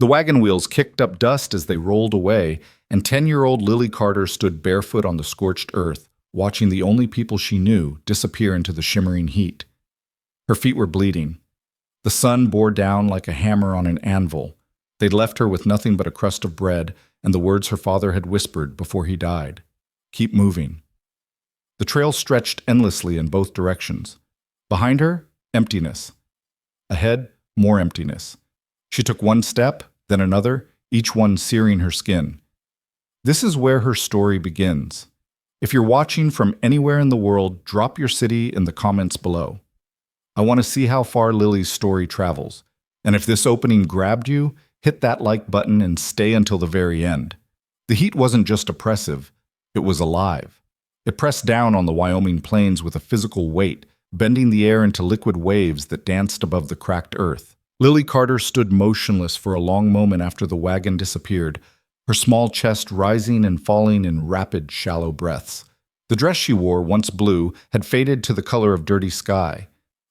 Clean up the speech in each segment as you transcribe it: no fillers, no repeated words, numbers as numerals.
The wagon wheels kicked up dust as they rolled away, and 10-year-old Lily Carter stood barefoot on the scorched earth, watching the only people she knew disappear into the shimmering heat. Her feet were bleeding. The sun bore down like a hammer on an anvil. They'd left her with nothing but a crust of bread and the words her father had whispered before he died. Keep moving. The trail stretched endlessly in both directions. Behind her, emptiness. Ahead, more emptiness. She took one step, then another, each one searing her skin. This is where her story begins. If you're watching from anywhere in the world, drop your city in the comments below. I want to see how far Lily's story travels. And if this opening grabbed you, hit that like button and stay until the very end. The heat wasn't just oppressive, it was alive. It pressed down on the Wyoming plains with a physical weight, bending the air into liquid waves that danced above the cracked earth. Lily Carter stood motionless for a long moment after the wagon disappeared, her small chest rising and falling in rapid, shallow breaths. The dress she wore, once blue, had faded to the color of dirty sky.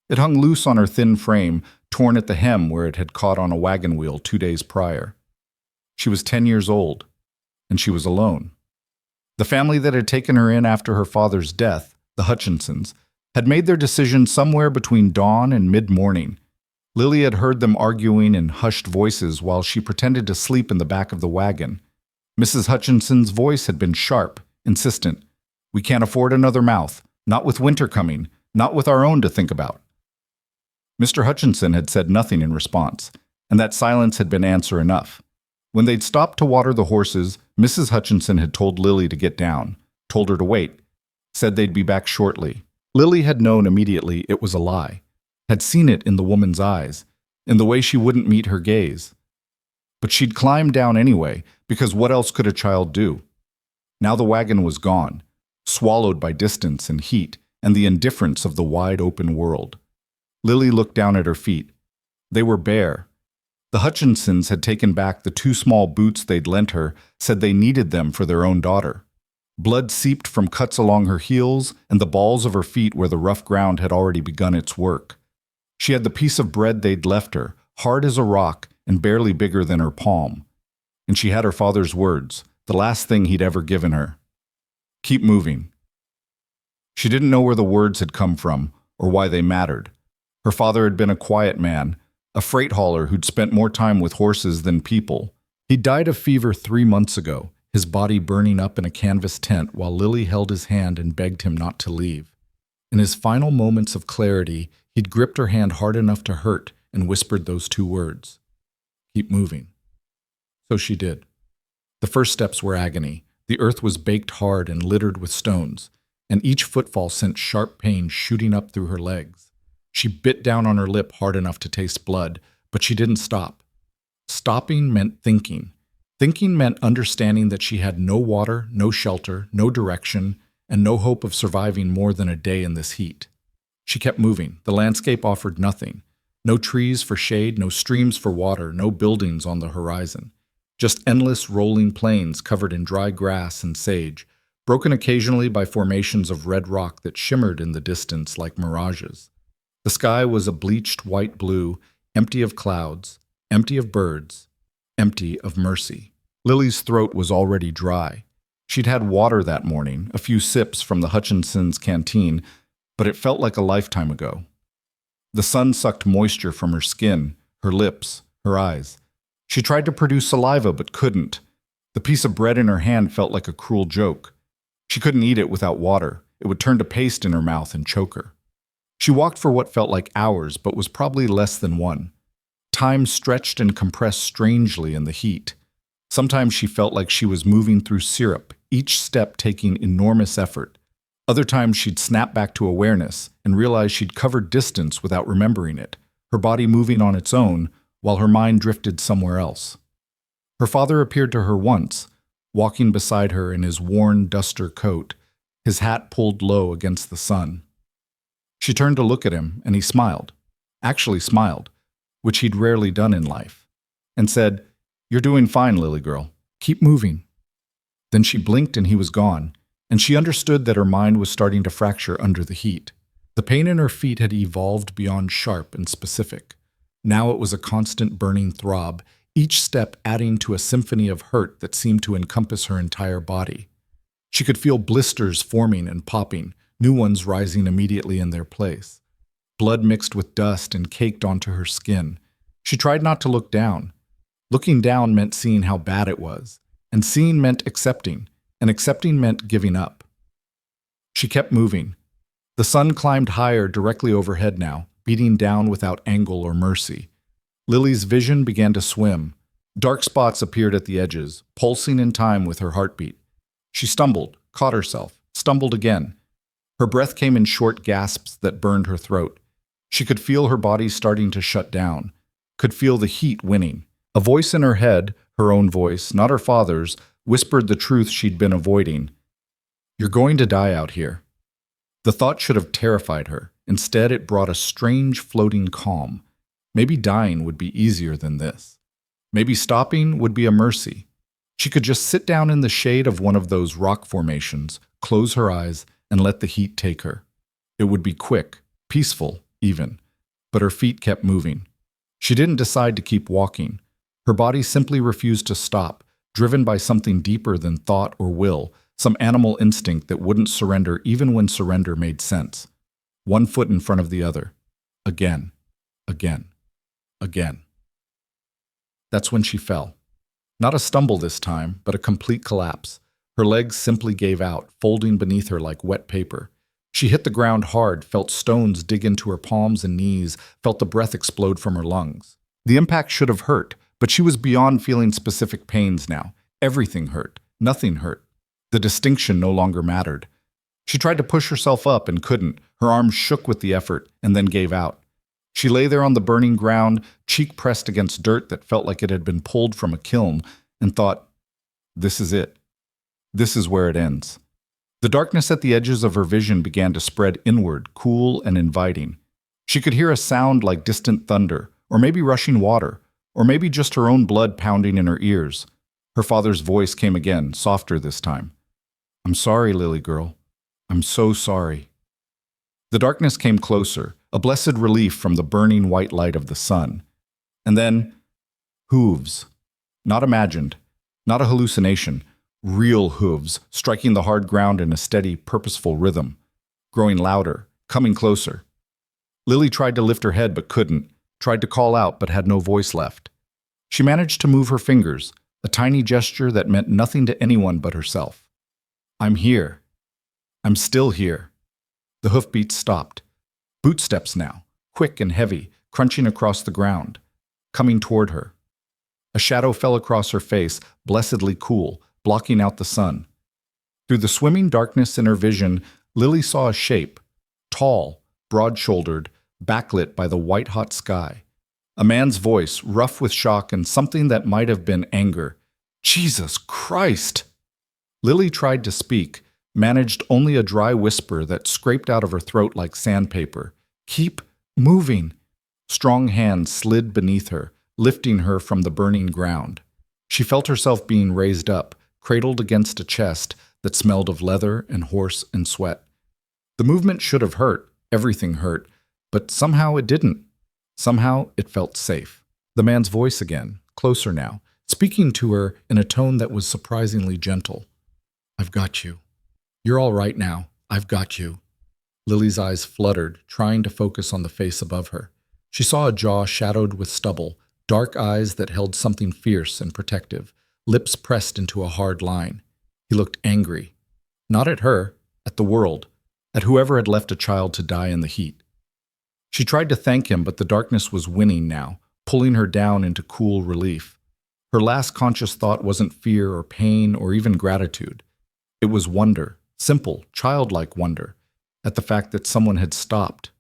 It hung loose on her thin frame, torn at the hem where it had caught on a wagon wheel 2 days prior. She was 10 years old, and she was alone. The family that had taken her in after her father's death, the Hutchinsons, had made their decision somewhere between dawn and mid-morning. Lily had heard them arguing in hushed voices while she pretended to sleep in the back of the wagon. Mrs. Hutchinson's voice had been sharp, insistent. "We can't afford another mouth, not with winter coming, not with our own to think about." Mr. Hutchinson had said nothing in response, and that silence had been answer enough. When they'd stopped to water the horses, Mrs. Hutchinson had told Lily to get down, told her to wait, said they'd be back shortly. Lily had known immediately it was a lie, had seen it in the woman's eyes, in the way she wouldn't meet her gaze. But she'd climbed down anyway, because what else could a child do? Now the wagon was gone, swallowed by distance and heat and the indifference of the wide open world. Lily looked down at her feet. They were bare. The Hutchinsons had taken back the 2 small boots they'd lent her, said they needed them for their own daughter. Blood seeped from cuts along her heels and the balls of her feet where the rough ground had already begun its work. She had the piece of bread they'd left her, hard as a rock and barely bigger than her palm. And she had her father's words, the last thing he'd ever given her. Keep moving. She didn't know where the words had come from or why they mattered. Her father had been a quiet man, a freight hauler who'd spent more time with horses than people. He died of fever 3 months ago, his body burning up in a canvas tent while Lily held his hand and begged him not to leave. In his final moments of clarity, he'd gripped her hand hard enough to hurt and whispered those 2 words. Keep moving. So she did. The first steps were agony. The earth was baked hard and littered with stones, and each footfall sent sharp pain shooting up through her legs. She bit down on her lip hard enough to taste blood, but she didn't stop. Stopping meant thinking. Thinking meant understanding that she had no water, no shelter, no direction, and no hope of surviving more than a day in this heat. She kept moving. The landscape offered nothing. No trees for shade, no streams for water, no buildings on the horizon. Just endless rolling plains covered in dry grass and sage, broken occasionally by formations of red rock that shimmered in the distance like mirages. The sky was a bleached white blue, empty of clouds, empty of birds, empty of mercy. Lily's throat was already dry. She'd had water that morning, a few sips from the Hutchinsons' canteen, but it felt like a lifetime ago. The sun sucked moisture from her skin, her lips, her eyes. She tried to produce saliva but couldn't. The piece of bread in her hand felt like a cruel joke. She couldn't eat it without water. It would turn to paste in her mouth and choke her. She walked for what felt like hours, but was probably less than one. Time stretched and compressed strangely in the heat. Sometimes she felt like she was moving through syrup, each step taking enormous effort. Other times she'd snap back to awareness and realize she'd covered distance without remembering it, her body moving on its own while her mind drifted somewhere else. Her father appeared to her once, walking beside her in his worn duster coat, his hat pulled low against the sun. She turned to look at him, and he smiled, actually smiled, which he'd rarely done in life, and said, "You're doing fine, Lily girl. Keep moving." Then she blinked and he was gone, and she understood that her mind was starting to fracture under the heat. The pain in her feet had evolved beyond sharp and specific. Now it was a constant burning throb, each step adding to a symphony of hurt that seemed to encompass her entire body. She could feel blisters forming and popping, new ones rising immediately in their place. Blood mixed with dust and caked onto her skin. She tried not to look down. Looking down meant seeing how bad it was, and seeing meant accepting, and accepting meant giving up. She kept moving. The sun climbed higher directly overhead now, beating down without angle or mercy. Lily's vision began to swim. Dark spots appeared at the edges, pulsing in time with her heartbeat. She stumbled, caught herself, stumbled again. Her breath came in short gasps that burned her throat. She could feel her body starting to shut down, could feel the heat winning. A voice in her head, her own voice, not her father's, whispered the truth she'd been avoiding. "You're going to die out here." The thought should have terrified her. Instead, it brought a strange floating calm. Maybe dying would be easier than this. Maybe stopping would be a mercy. She could just sit down in the shade of one of those rock formations, close her eyes, and let the heat take her. It would be quick, peaceful, even. But her feet kept moving. She didn't decide to keep walking. Her body simply refused to stop, driven by something deeper than thought or will, some animal instinct that wouldn't surrender even when surrender made sense. One foot in front of the other. Again. Again. Again. That's when she fell. Not a stumble this time, but a complete collapse. Her legs simply gave out, folding beneath her like wet paper. She hit the ground hard, felt stones dig into her palms and knees, felt the breath explode from her lungs. The impact should have hurt, but she was beyond feeling specific pains now. Everything hurt. Nothing hurt. The distinction no longer mattered. She tried to push herself up and couldn't. Her arms shook with the effort and then gave out. She lay there on the burning ground, cheek pressed against dirt that felt like it had been pulled from a kiln, and thought, "This is it. This is where it ends." The darkness at the edges of her vision began to spread inward, cool and inviting. She could hear a sound like distant thunder, or maybe rushing water, or maybe just her own blood pounding in her ears. Her father's voice came again, softer this time. "I'm sorry, Lily girl. I'm so sorry." The darkness came closer, a blessed relief from the burning white light of the sun. And then, hooves. Not imagined, not a hallucination, real hooves, striking the hard ground in a steady, purposeful rhythm, growing louder, coming closer. Lily tried to lift her head but couldn't, tried to call out but had no voice left. She managed to move her fingers, a tiny gesture that meant nothing to anyone but herself. "I'm here. I'm still here." The hoofbeats stopped. Bootsteps now, quick and heavy, crunching across the ground, coming toward her. A shadow fell across her face, blessedly cool, blocking out the sun. Through the swimming darkness in her vision, Lily saw a shape, tall, broad-shouldered, backlit by the white-hot sky. A man's voice, rough with shock and something that might have been anger. "Jesus Christ!" Lily tried to speak, managed only a dry whisper that scraped out of her throat like sandpaper. "Keep moving." Strong hands slid beneath her, lifting her from the burning ground. She felt herself being raised up, cradled against a chest that smelled of leather and horse and sweat. The movement should have hurt, everything hurt, but somehow it didn't. Somehow it felt safe. The man's voice again, closer now, speaking to her in a tone that was surprisingly gentle. "I've got you. You're all right now. I've got you." Lily's eyes fluttered, trying to focus on the face above her. She saw a jaw shadowed with stubble, dark eyes that held something fierce and protective, lips pressed into a hard line. He looked angry. Not at her, at the world, at whoever had left a child to die in the heat. She tried to thank him, but the darkness was winning now, pulling her down into cool relief. Her last conscious thought wasn't fear or pain or even gratitude. It was wonder. Simple, childlike wonder at the fact that someone had stopped.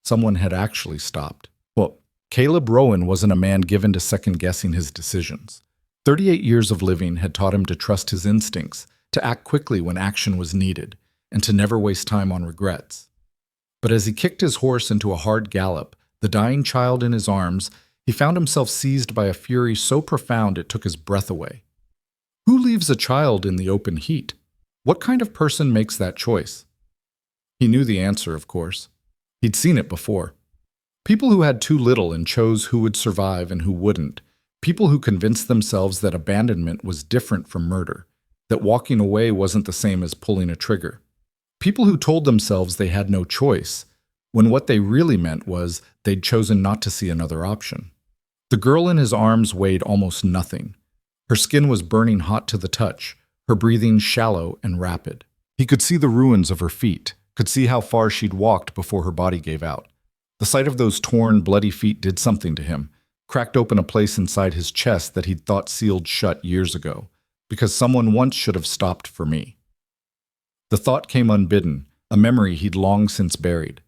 Someone had actually stopped. Well, Caleb Rowan wasn't a man given to second-guessing his decisions. 38 years of living had taught him to trust his instincts, to act quickly when action was needed, and to never waste time on regrets. But as he kicked his horse into a hard gallop, the dying child in his arms, he found himself seized by a fury so profound it took his breath away. Who leaves a child in the open heat? What kind of person makes that choice? He knew the answer, of course. He'd seen it before. People who had too little and chose who would survive and who wouldn't. People who convinced themselves that abandonment was different from murder, that walking away wasn't the same as pulling a trigger. People who told themselves they had no choice, when what they really meant was they'd chosen not to see another option. The girl in his arms weighed almost nothing. Her skin was burning hot to the touch, her breathing shallow and rapid. He could see the ruins of her feet, could see how far she'd walked before her body gave out. The sight of those torn, bloody feet did something to him, cracked open a place inside his chest that he'd thought sealed shut years ago, because someone once should have stopped for me. The thought came unbidden, a memory he'd long since buried.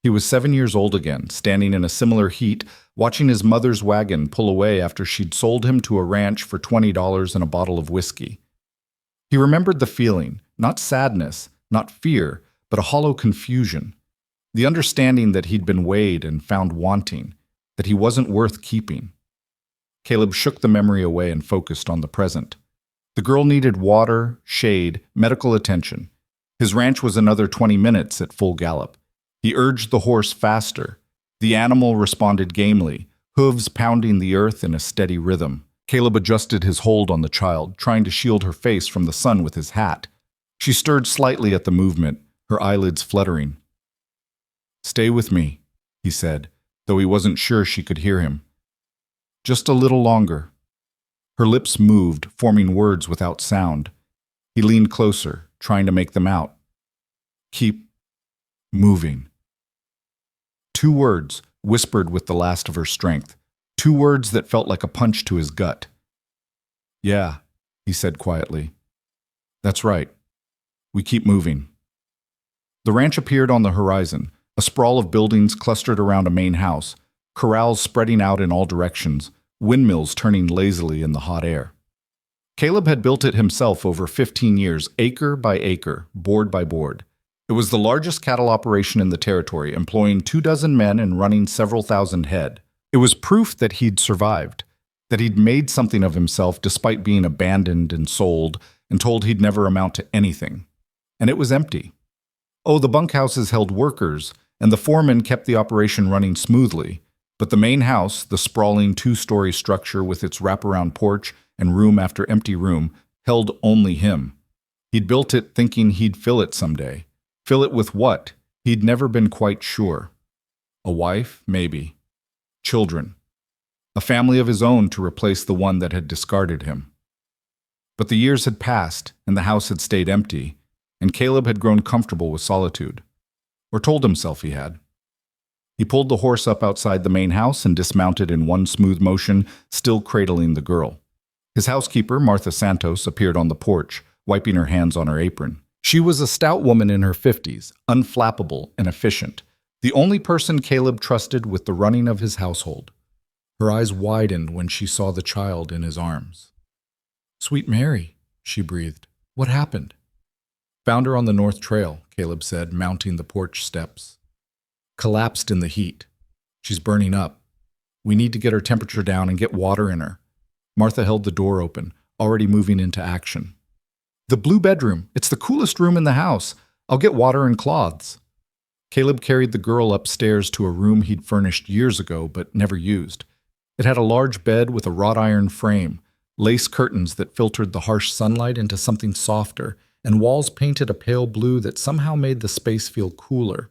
He was 7 years old again, standing in a similar heat, watching his mother's wagon pull away after she'd sold him to a ranch for $20 and a bottle of whiskey. He remembered the feeling, not sadness, not fear, but a hollow confusion. The understanding that he'd been weighed and found wanting, that he wasn't worth keeping. Caleb shook the memory away and focused on the present. The girl needed water, shade, medical attention. His ranch was another 20 minutes at full gallop. He urged the horse faster. The animal responded gamely, hooves pounding the earth in a steady rhythm. Caleb adjusted his hold on the child, trying to shield her face from the sun with his hat. She stirred slightly at the movement, her eyelids fluttering. "Stay with me," he said, though he wasn't sure she could hear him. "Just a little longer." Her lips moved, forming words without sound. He leaned closer, trying to make them out. "Keep moving." 2 words, whispered with the last of her strength. 2 words that felt like a punch to his gut. "Yeah," he said quietly. "That's right. We keep moving." The ranch appeared on the horizon, a sprawl of buildings clustered around a main house, corrals spreading out in all directions, windmills turning lazily in the hot air. Caleb had built it himself over 15 years, acre by acre, board by board. It was the largest cattle operation in the territory, employing 24 men and running several thousand head. It was proof that he'd survived, that he'd made something of himself despite being abandoned and sold and told he'd never amount to anything. And it was empty. Oh, the bunkhouses held workers, and the foreman kept the operation running smoothly, but the main house, the sprawling 2-story structure with its wraparound porch and room after empty room, held only him. He'd built it thinking he'd fill it someday. Fill it with what? He'd never been quite sure. A wife, maybe. Children. A family of his own to replace the one that had discarded him. But the years had passed, and the house had stayed empty, and Caleb had grown comfortable with solitude. Or told himself he had. He pulled the horse up outside the main house and dismounted in one smooth motion, still cradling the girl. His housekeeper, Martha Santos, appeared on the porch, wiping her hands on her apron. She was a stout woman in her 50s, unflappable and efficient, the only person Caleb trusted with the running of his household. Her eyes widened when she saw the child in his arms. "Sweet Mary," she breathed. "What happened?" "Found her on the North Trail," Caleb said, mounting the porch steps. "Collapsed in the heat. She's burning up. We need to get her temperature down and get water in her." Martha held the door open, already moving into action. "The blue bedroom. It's the coolest room in the house. I'll get water and cloths." Caleb carried the girl upstairs to a room he'd furnished years ago but never used. It had a large bed with a wrought iron frame, lace curtains that filtered the harsh sunlight into something softer, and walls painted a pale blue that somehow made the space feel cooler.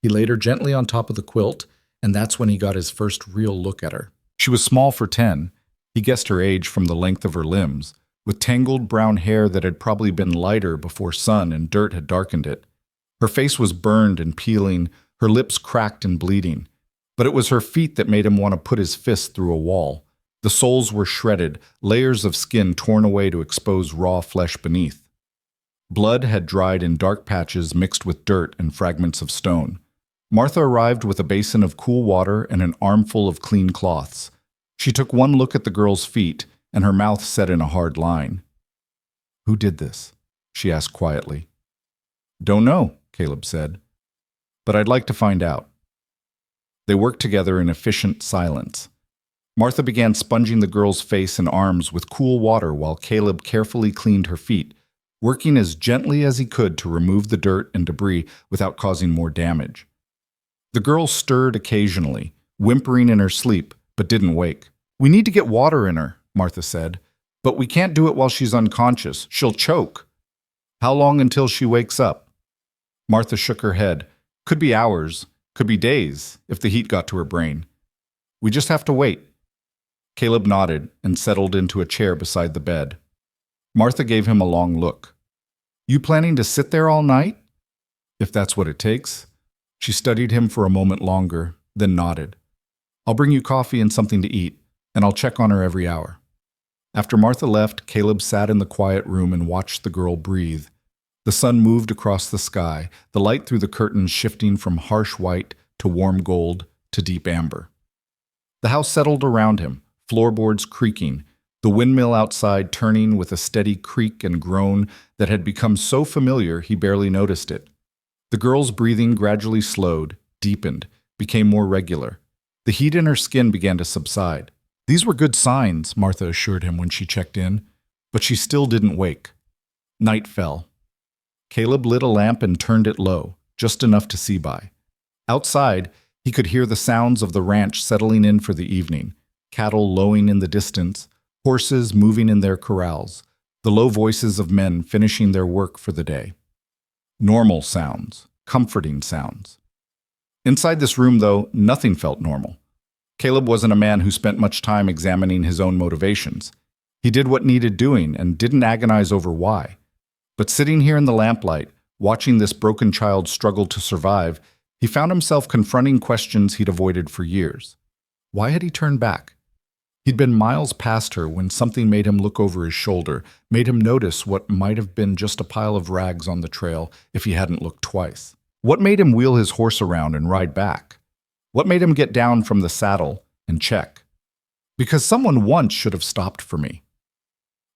He laid her gently on top of the quilt, and that's when he got his first real look at her. She was small for 10. He guessed her age from the length of her limbs, with tangled brown hair that had probably been lighter before sun and dirt had darkened it. Her face was burned and peeling, her lips cracked and bleeding. But it was her feet that made him want to put his fist through a wall. The soles were shredded, layers of skin torn away to expose raw flesh beneath. Blood had dried in dark patches mixed with dirt and fragments of stone. Martha arrived with a basin of cool water and an armful of clean cloths. She took one look at the girl's feet, and her mouth set in a hard line. "Who did this?" she asked quietly. "Don't know," Caleb said. "But I'd like to find out." They worked together in efficient silence. Martha began sponging the girl's face and arms with cool water while Caleb carefully cleaned her feet, working as gently as he could to remove the dirt and debris without causing more damage. The girl stirred occasionally, whimpering in her sleep, but didn't wake. We need to get water in her, Martha said. But we can't do it while she's unconscious. She'll choke. How long until she wakes up? Martha shook her head. Could be hours, could be days, if the heat got to her brain. We just have to wait. Caleb nodded and settled into a chair beside the bed. Martha gave him a long look. You planning to sit there all night? If that's what it takes. She studied him for a moment longer, then nodded. I'll bring you coffee and something to eat, and I'll check on her every hour. After Martha left, Caleb sat in the quiet room and watched the girl breathe. The sun moved across the sky, the light through the curtains shifting from harsh white to warm gold to deep amber. The house settled around him, floorboards creaking, the windmill outside turning with a steady creak and groan that had become so familiar he barely noticed it. The girl's breathing gradually slowed, deepened, became more regular. The heat in her skin began to subside. These were good signs, Martha assured him when she checked in, but she still didn't wake. Night fell. Caleb lit a lamp and turned it low, just enough to see by. Outside, he could hear the sounds of the ranch settling in for the evening, cattle lowing in the distance, horses moving in their corrals, the low voices of men finishing their work for the day. Normal sounds, comforting sounds. Inside this room, though, nothing felt normal. Caleb wasn't a man who spent much time examining his own motivations. He did what needed doing and didn't agonize over why. But sitting here in the lamplight, watching this broken child struggle to survive, he found himself confronting questions he'd avoided for years. Why had he turned back? He'd been miles past her when something made him look over his shoulder, made him notice what might have been just a pile of rags on the trail if he hadn't looked twice. What made him wheel his horse around and ride back? What made him get down from the saddle and check? Because someone once should have stopped for me.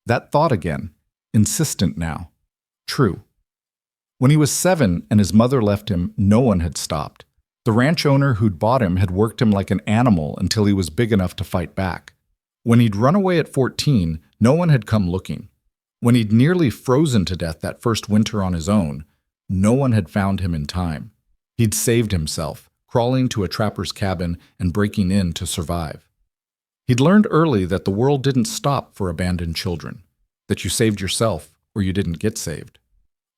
That thought again, insistent now. True. When he was 7 and his mother left him, no one had stopped. The ranch owner who'd bought him had worked him like an animal until he was big enough to fight back. When he'd run away at 14, no one had come looking. When he'd nearly frozen to death that first winter on his own, no one had found him in time. He'd saved himself, crawling to a trapper's cabin and breaking in to survive. He'd learned early that the world didn't stop for abandoned children, that you saved yourself or you didn't get saved.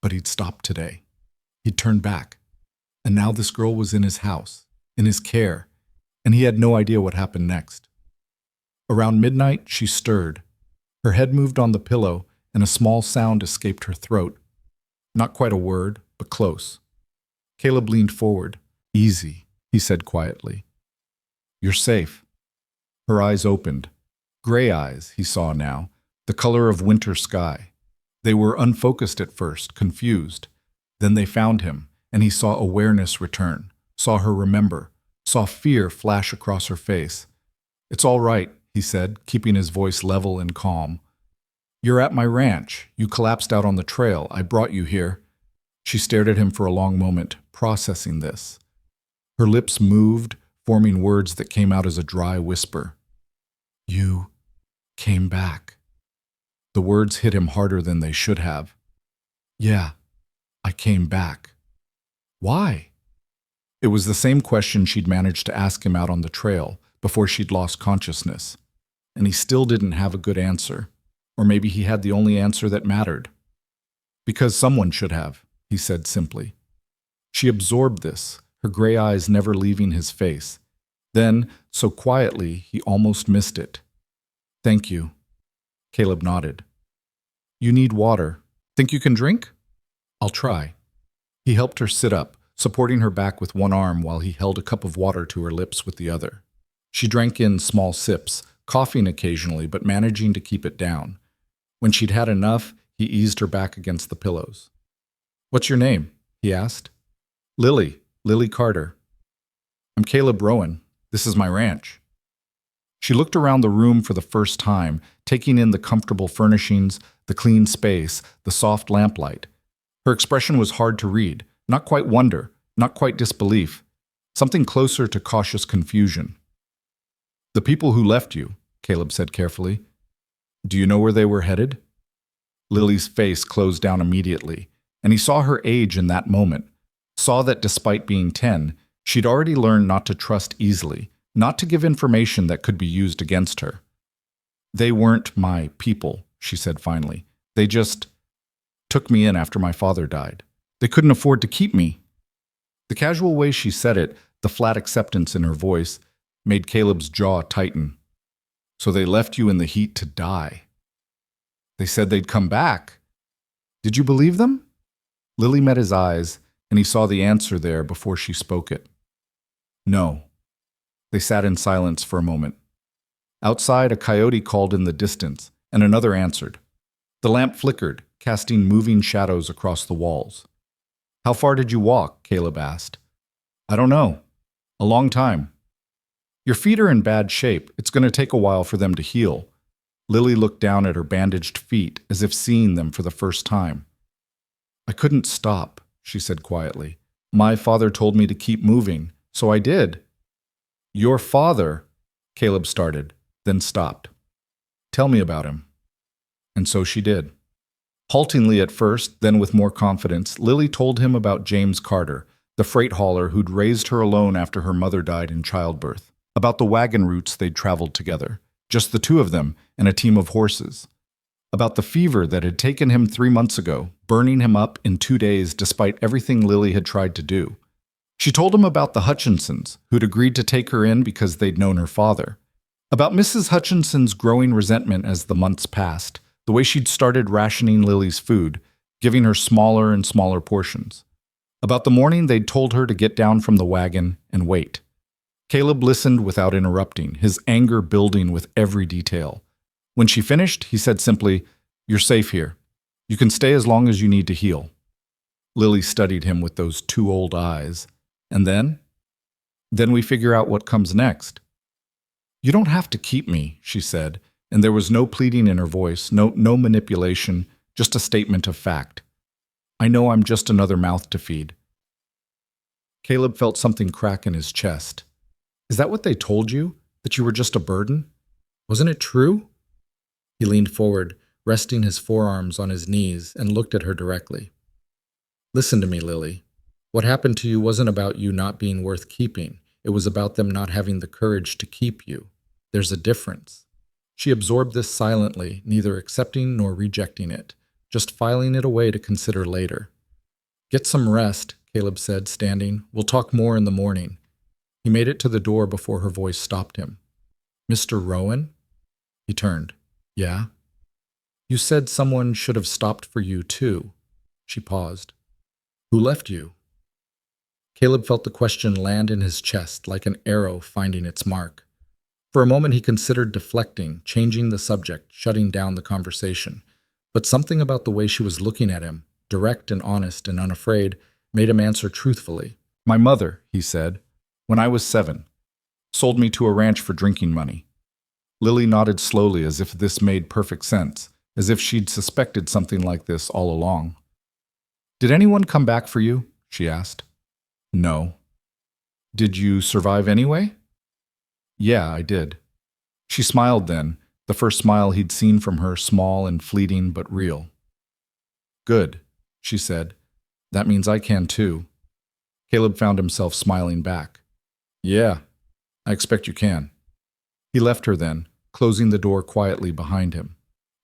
But he'd stopped today. He'd turned back. And now this girl was in his house, in his care, and he had no idea what happened next. Around midnight, she stirred. Her head moved on the pillow, and a small sound escaped her throat. Not quite a word, but close. Caleb leaned forward. Easy, he said quietly. You're safe. Her eyes opened. Gray eyes, he saw now, the color of winter sky. They were unfocused at first, confused. Then they found him, and he saw awareness return, saw her remember, saw fear flash across her face. It's all right, he said, keeping his voice level and calm. You're at my ranch. You collapsed out on the trail. I brought you here. She stared at him for a long moment, processing this. Her lips moved, forming words that came out as a dry whisper. You came back. The words hit him harder than they should have. Yeah, I came back. Why? It was the same question she'd managed to ask him out on the trail before she'd lost consciousness. And he still didn't have a good answer. Or maybe he had the only answer that mattered. Because someone should have, he said simply. She absorbed this, her gray eyes never leaving his face. Then, so quietly, he almost missed it. Thank you. Caleb nodded. You need water. Think you can drink? I'll try. He helped her sit up, supporting her back with one arm while he held a cup of water to her lips with the other. She drank in small sips, coughing occasionally but managing to keep it down. When she'd had enough, he eased her back against the pillows. What's your name? He asked. Lily Carter. I'm Caleb Rowan. This is my ranch. She looked around the room for the first time, taking in the comfortable furnishings, the clean space, the soft lamplight. Her expression was hard to read, not quite wonder, not quite disbelief, something closer to cautious confusion. The people who left you, Caleb said carefully. Do you know where they were headed? Lily's face closed down immediately, and he saw her age in that moment, saw that despite being 10, she'd already learned not to trust easily, not to give information that could be used against her. They weren't my people, she said finally. They just took me in after my father died. They couldn't afford to keep me. The casual way she said it, the flat acceptance in her voice, made Caleb's jaw tighten. So they left you in the heat to die. They said they'd come back. Did you believe them? Lily met his eyes, and he saw the answer there before she spoke it. No. They sat in silence for a moment. Outside, a coyote called in the distance, and another answered. The lamp flickered, casting moving shadows across the walls. How far did you walk? Caleb asked. I don't know. A long time. Your feet are in bad shape. It's going to take a while for them to heal. Lily looked down at her bandaged feet as if seeing them for the first time. I couldn't stop, she said quietly. My father told me to keep moving, so I did. Your father, Caleb started, then stopped. Tell me about him. And so she did. Haltingly at first, then with more confidence, Lily told him about James Carter, the freight hauler who'd raised her alone after her mother died in childbirth, about the wagon routes they'd traveled together, just the two of them and a team of horses, about the fever that had taken him 3 months ago, burning him up in 2 days despite everything Lily had tried to do. She told him about the Hutchinsons, who'd agreed to take her in because they'd known her father, about Mrs. Hutchinson's growing resentment as the months passed, the way she'd started rationing Lily's food, giving her smaller and smaller portions, about the morning they'd told her to get down from the wagon and wait. Caleb listened without interrupting, his anger building with every detail. When she finished, he said simply, You're safe here. You can stay as long as you need to heal. Lily studied him with those 2 old eyes. And then? Then we figure out what comes next. You don't have to keep me, she said, and there was no pleading in her voice, no manipulation, just a statement of fact. I know I'm just another mouth to feed. Caleb felt something crack in his chest. Is that what they told you? That you were just a burden? Wasn't it true? He leaned forward, resting his forearms on his knees, and looked at her directly. Listen to me, Lily. What happened to you wasn't about you not being worth keeping. It was about them not having the courage to keep you. There's a difference. She absorbed this silently, neither accepting nor rejecting it, just filing it away to consider later. Get some rest, Caleb said, standing. We'll talk more in the morning. He made it to the door before her voice stopped him. Mr. Rowan? He turned. Yeah? You said someone should have stopped for you, too. She paused. Who left you? Caleb felt the question land in his chest like an arrow finding its mark. For a moment he considered deflecting, changing the subject, shutting down the conversation. But something about the way she was looking at him, direct and honest and unafraid, made him answer truthfully. My mother, he said, when I was 7, sold me to a ranch for drinking money. Lily nodded slowly as if this made perfect sense, as if she'd suspected something like this all along. Did anyone come back for you? She asked. No. Did you survive anyway? Yeah, I did. She smiled then, the first smile he'd seen from her, small and fleeting but real. Good, she said. That means I can too. Caleb found himself smiling back. Yeah, I expect you can. He left her then, closing the door quietly behind him.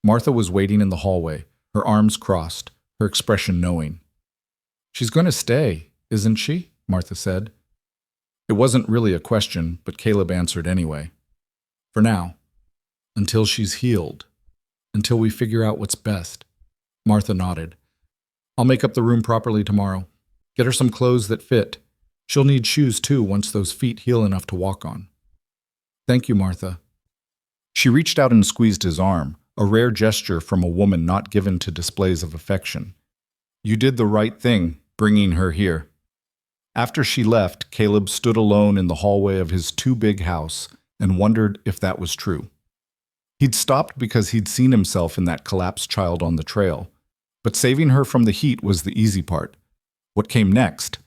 Martha was waiting in the hallway, her arms crossed, her expression knowing. She's going to stay, isn't she? Martha said. It wasn't really a question, but Caleb answered anyway. For now. Until she's healed. Until we figure out what's best. Martha nodded. I'll make up the room properly tomorrow. Get her some clothes that fit. She'll need shoes too once those feet heal enough to walk on. Thank you, Martha. She reached out and squeezed his arm, a rare gesture from a woman not given to displays of affection. You did the right thing, bringing her here. After she left, Caleb stood alone in the hallway of his too-big house and wondered if that was true. He'd stopped because he'd seen himself in that collapsed child on the trail, but saving her from the heat was the easy part. What came next?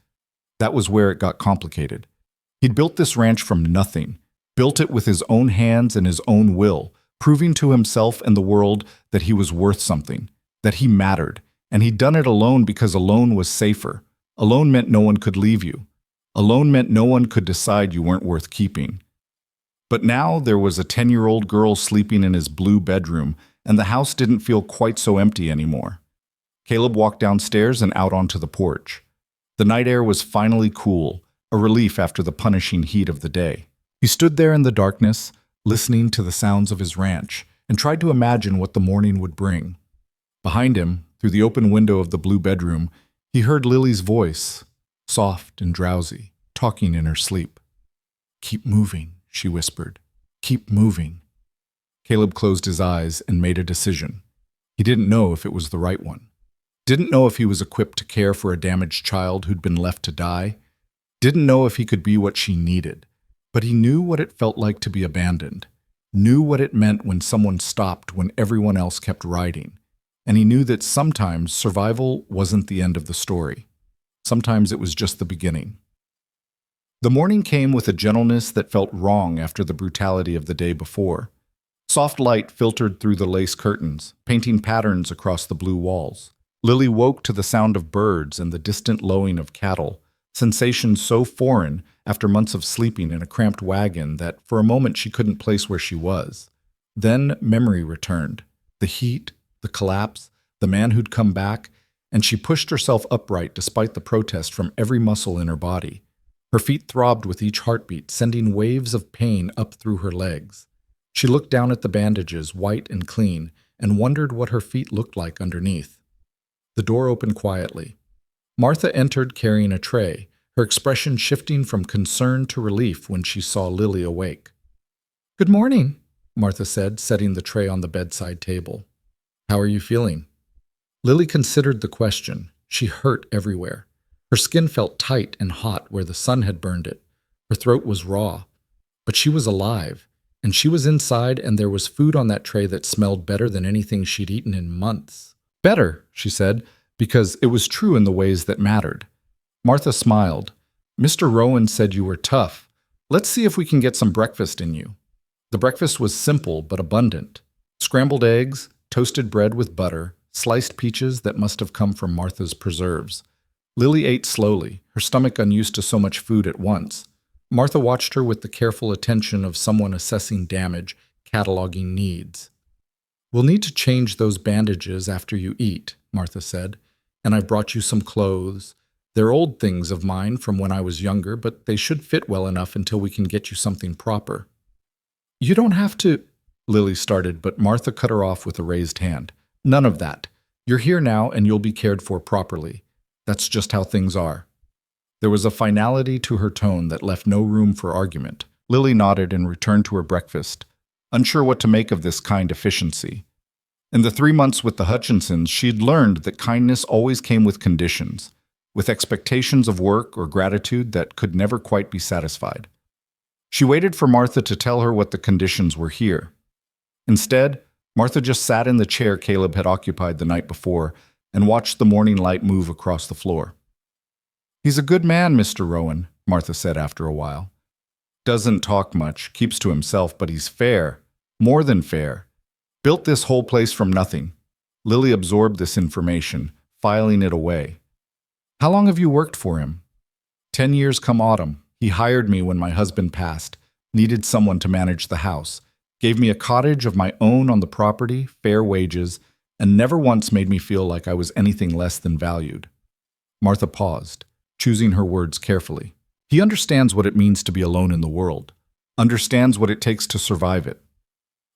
That was where it got complicated. He'd built this ranch from nothing, built it with his own hands and his own will, proving to himself and the world that he was worth something, that he mattered, and he'd done it alone because alone was safer. Alone meant no one could leave you. Alone meant no one could decide you weren't worth keeping. But now there was a 10-year-old girl sleeping in his blue bedroom, and the house didn't feel quite so empty anymore. Caleb walked downstairs and out onto the porch. The night air was finally cool, a relief after the punishing heat of the day. He stood there in the darkness, listening to the sounds of his ranch, and tried to imagine what the morning would bring. Behind him, through the open window of the blue bedroom, he heard Lily's voice, soft and drowsy, talking in her sleep. "Keep moving," she whispered. "Keep moving." Caleb closed his eyes and made a decision. He didn't know if it was the right one. Didn't know if he was equipped to care for a damaged child who'd been left to die. Didn't know if he could be what she needed. But he knew what it felt like to be abandoned. Knew what it meant when someone stopped when everyone else kept riding. And he knew that sometimes survival wasn't the end of the story. Sometimes it was just the beginning. The morning came with a gentleness that felt wrong after the brutality of the day before. Soft light filtered through the lace curtains, painting patterns across the blue walls. Lily woke to the sound of birds and the distant lowing of cattle, sensations so foreign after months of sleeping in a cramped wagon that for a moment she couldn't place where she was. Then memory returned. The heat, the collapse, the man who'd come back, and she pushed herself upright despite the protest from every muscle in her body. Her feet throbbed with each heartbeat, sending waves of pain up through her legs. She looked down at the bandages, white and clean, and wondered what her feet looked like underneath. The door opened quietly. Martha entered carrying a tray, her expression shifting from concern to relief when she saw Lily awake. "Good morning," Martha said, setting the tray on the bedside table. "How are you feeling?" Lily considered the question. She hurt everywhere. Her skin felt tight and hot where the sun had burned it. Her throat was raw. But she was alive, and she was inside, and there was food on that tray that smelled better than anything she'd eaten in months. "Better," she said, because it was true in the ways that mattered. Martha smiled. "Mr. Rowan said you were tough. Let's see if we can get some breakfast in you." The breakfast was simple but abundant. Scrambled eggs, toasted bread with butter, sliced peaches that must have come from Martha's preserves. Lily ate slowly, her stomach unused to so much food at once. Martha watched her with the careful attention of someone assessing damage, cataloging needs. "We'll need to change those bandages after you eat," Martha said, "and I've brought you some clothes. They're old things of mine from when I was younger, but they should fit well enough until we can get you something proper." "You don't have to," Lily started, but Martha cut her off with a raised hand. "None of that. You're here now and you'll be cared for properly. That's just how things are." There was a finality to her tone that left no room for argument. Lily nodded and returned to her breakfast, unsure what to make of this kind efficiency. In the 3 months with the Hutchinsons, she'd learned that kindness always came with conditions, with expectations of work or gratitude that could never quite be satisfied. She waited for Martha to tell her what the conditions were here. Instead, Martha just sat in the chair Caleb had occupied the night before and watched the morning light move across the floor. "He's a good man, Mr. Rowan," Martha said after a while. "Doesn't talk much, keeps to himself, but he's fair. More than fair. Built this whole place from nothing." Lily absorbed this information, filing it away. "How long have you worked for him?" 10 years come autumn. He hired me when my husband passed, needed someone to manage the house, gave me a cottage of my own on the property, fair wages, and never once made me feel like I was anything less than valued." Martha paused, choosing her words carefully. "He understands what it means to be alone in the world, understands what it takes to survive it."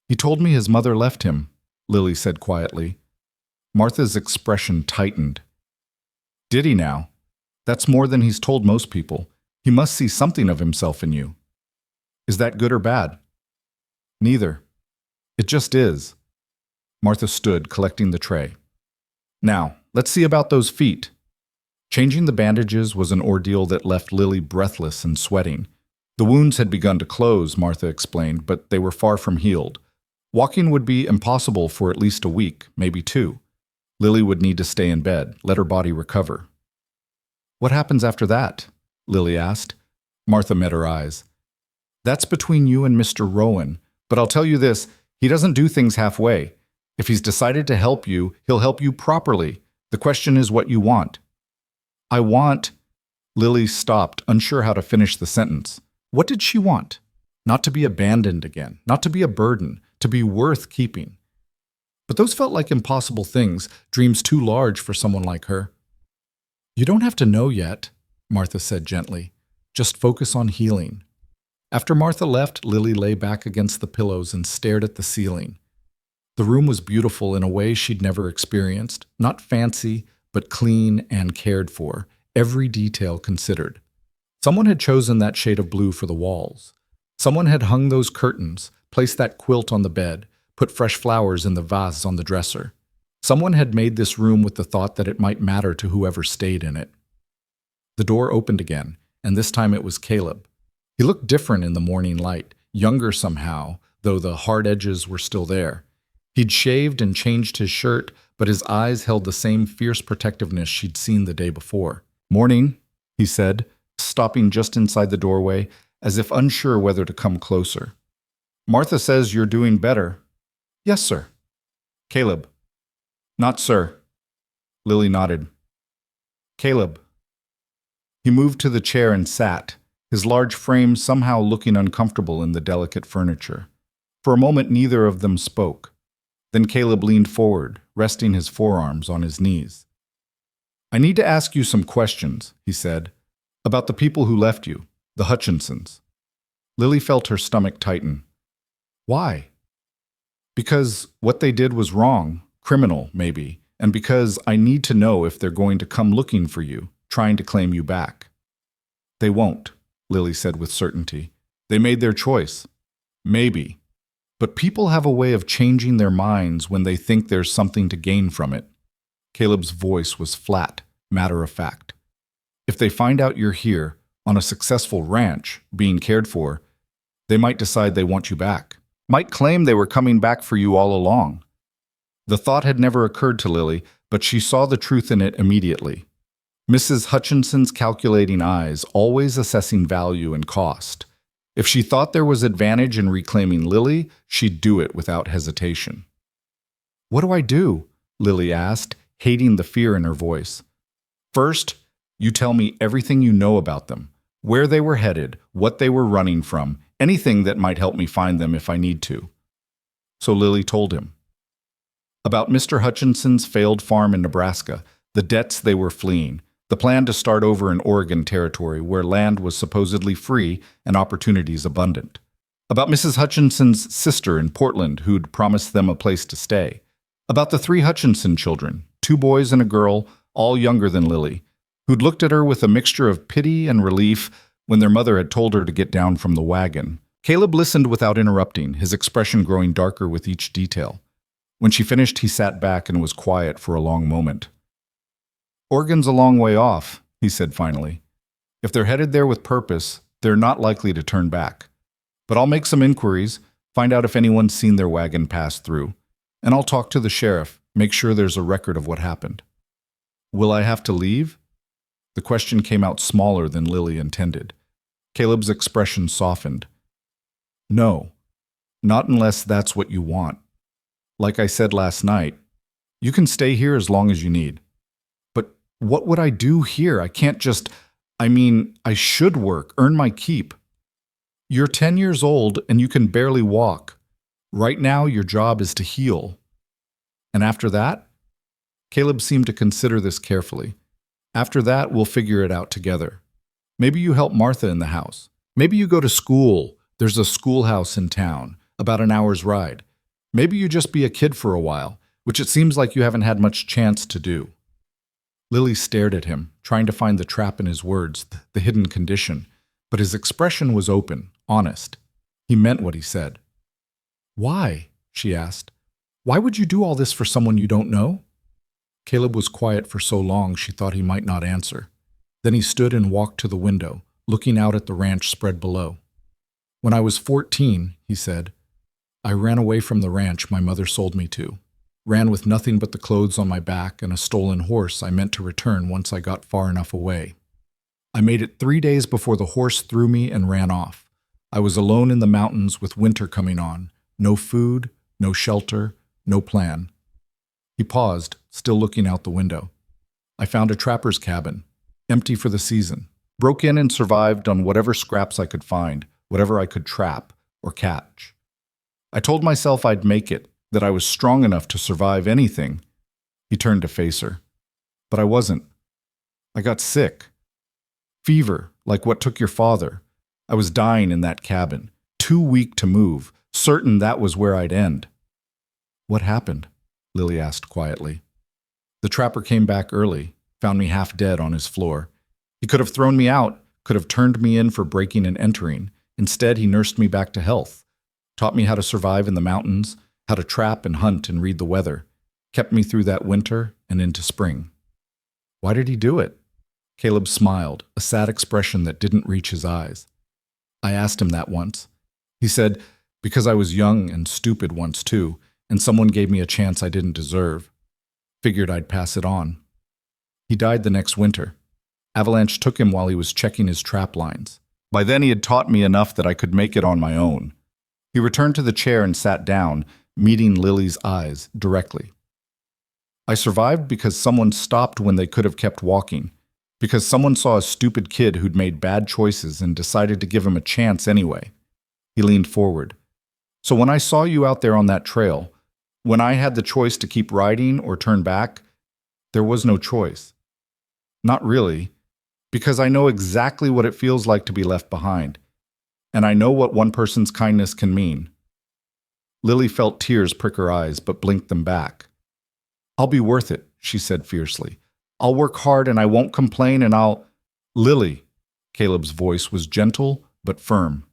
"He told me his mother left him," Lily said quietly. Martha's expression tightened. "Did he now? That's more than he's told most people. He must see something of himself in you." "Is that good or bad?" "Neither. It just is." Martha stood, collecting the tray. "Now, let's see about those feet." Changing the bandages was an ordeal that left Lily breathless and sweating. The wounds had begun to close, Martha explained, but they were far from healed. Walking would be impossible for at least a week, maybe 2. Lily would need to stay in bed, let her body recover. "What happens after that?" Lily asked. Martha met her eyes. "That's between you and Mr. Rowan, but I'll tell you this, he doesn't do things halfway. If he's decided to help you, he'll help you properly. The question is what you want." "I want—" Lily stopped, unsure how to finish the sentence. What did she want? not to be abandoned again, not to be a burden, to be worth keeping. But those felt like impossible things, dreams too large for someone like her. "You don't have to know yet," Martha said gently. "Just focus on healing." After Martha left, Lily lay back against the pillows and stared at the ceiling. The room was beautiful in a way she'd never experienced, not fancy, but clean and cared for, every detail considered. Someone had chosen that shade of blue for the walls. Someone had hung those curtains, placed that quilt on the bed, put fresh flowers in the vase on the dresser. Someone had made this room with the thought that it might matter to whoever stayed in it. The door opened again, and this time it was Caleb. He looked different in the morning light, younger somehow, though the hard edges were still there. He'd shaved and changed his shirt, but his eyes held the same fierce protectiveness she'd seen the day before. "Morning," he said, stopping just inside the doorway, as if unsure whether to come closer. "Martha says you're doing better." "Yes, sir." "Caleb." "Not sir." Lily nodded. "Caleb." He moved to the chair and sat, his large frame somehow looking uncomfortable in the delicate furniture. For a moment neither of them spoke. Then Caleb leaned forward, resting his forearms on his knees. "I need to ask you some questions," he said, "about the people who left you, the Hutchinsons." Lily felt her stomach tighten. "Why?" "Because what they did was wrong, criminal, maybe, and because I need to know if they're going to come looking for you, trying to claim you back." "They won't," Lily said with certainty. "They made their choice. Maybe. But people have a way of changing their minds when they think there's something to gain from it." Caleb's voice was flat, matter-of-fact. "If they find out you're here, on a successful ranch, being cared for, they might decide they want you back. Might claim they were coming back for you all along." The thought had never occurred to Lily, but she saw the truth in it immediately. Mrs. Hutchinson's calculating eyes, always assessing value and cost. If she thought there was advantage in reclaiming Lily, she'd do it without hesitation. "What do I do?" Lily asked, hating the fear in her voice. "First, you tell me everything you know about them, where they were headed, what they were running from, anything that might help me find them if I need to." So Lily told him. About Mr. Hutchinson's failed farm in Nebraska, the debts they were fleeing, the plan to start over in Oregon territory where land was supposedly free and opportunities abundant. About Mrs. Hutchinson's sister in Portland who'd promised them a place to stay. About the 3 Hutchinson children, 2 boys and a girl, all younger than Lily, who'd looked at her with a mixture of pity and relief when their mother had told her to get down from the wagon. Caleb listened without interrupting, his expression growing darker with each detail. When she finished, he sat back and was quiet for a long moment. "Oregon's a long way off," he said finally. "If they're headed there with purpose, they're not likely to turn back. But I'll make some inquiries, find out if anyone's seen their wagon pass through, and I'll talk to the sheriff, make sure there's a record of what happened." "Will I have to leave?" The question came out smaller than Lily intended. Caleb's expression softened. "No, not unless that's what you want. Like I said last night, you can stay here as long as you need. But what would I do here? I can't just, I should work, earn my keep. You're 10 years old and you can barely walk. Right now, your job is to heal. And after that?" Caleb seemed to consider this carefully. "After that, we'll figure it out together. Maybe you help Martha in the house. Maybe you go to school. There's a schoolhouse in town, about an hour's ride. Maybe you just be a kid for a while, which it seems like you haven't had much chance to do." Lily stared at him, trying to find the trap in his words, the hidden condition, but his expression was open, honest. He meant what he said. "Why?" she asked. "Why would you do all this for someone you don't know?" Caleb was quiet for so long she thought he might not answer. Then he stood and walked to the window, looking out at the ranch spread below. "When I was 14, he said, "I ran away from the ranch my mother sold me to. Ran with nothing but the clothes on my back and a stolen horse I meant to return once I got far enough away. I made it 3 days before the horse threw me and ran off. I was alone in the mountains with winter coming on. No food, no shelter, no plan." He paused, still looking out the window. "I found a trapper's cabin, empty for the season. Broke in and survived on whatever scraps I could find, whatever I could trap. or catch. I told myself I'd make it, that I was strong enough to survive anything. He turned to face her. But I wasn't. I got sick. Fever, like what took your father. I was dying in that cabin, too weak to move, certain that was where I'd end. What happened? Lily asked quietly. The trapper came back early, found me half dead on his floor. He could have thrown me out, could have turned me in for breaking and entering. Instead, he nursed me back to health, taught me how to survive in the mountains, how to trap and hunt and read the weather, kept me through that winter and into spring. Why did he do it? Caleb smiled, a sad expression that didn't reach his eyes. I asked him that once. He said, because I was young and stupid once too, and someone gave me a chance I didn't deserve. Figured I'd pass it on. He died the next winter. Avalanche took him while he was checking his trap lines. By then he had taught me enough that I could make it on my own. He returned to the chair and sat down, meeting Lily's eyes directly. I survived because someone stopped when they could have kept walking, because someone saw a stupid kid who'd made bad choices and decided to give him a chance anyway. He leaned forward. So when I saw you out there on that trail, when I had the choice to keep riding or turn back, there was no choice. Not really, because I know exactly what it feels like to be left behind, and I know what one person's kindness can mean. Lily felt tears prick her eyes, but blinked them back. I'll be worth it, she said fiercely. I'll work hard and I won't complain and I'll… Lily, Caleb's voice was gentle but firm.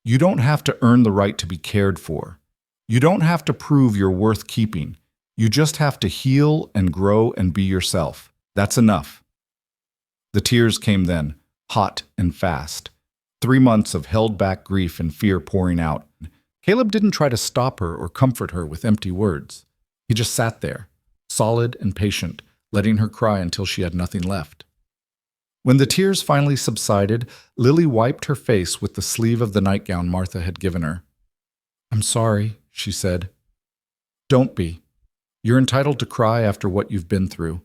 You don't have to earn the right to be cared for. You don't have to prove you're worth keeping. You just have to heal and grow and be yourself. That's enough. The tears came then, hot and fast. 3 months of held-back grief and fear pouring out. Caleb didn't try to stop her or comfort her with empty words. He just sat there, solid and patient, letting her cry until she had nothing left. When the tears finally subsided, Lily wiped her face with the sleeve of the nightgown Martha had given her. I'm sorry, she said. Don't be. You're entitled to cry after what you've been through.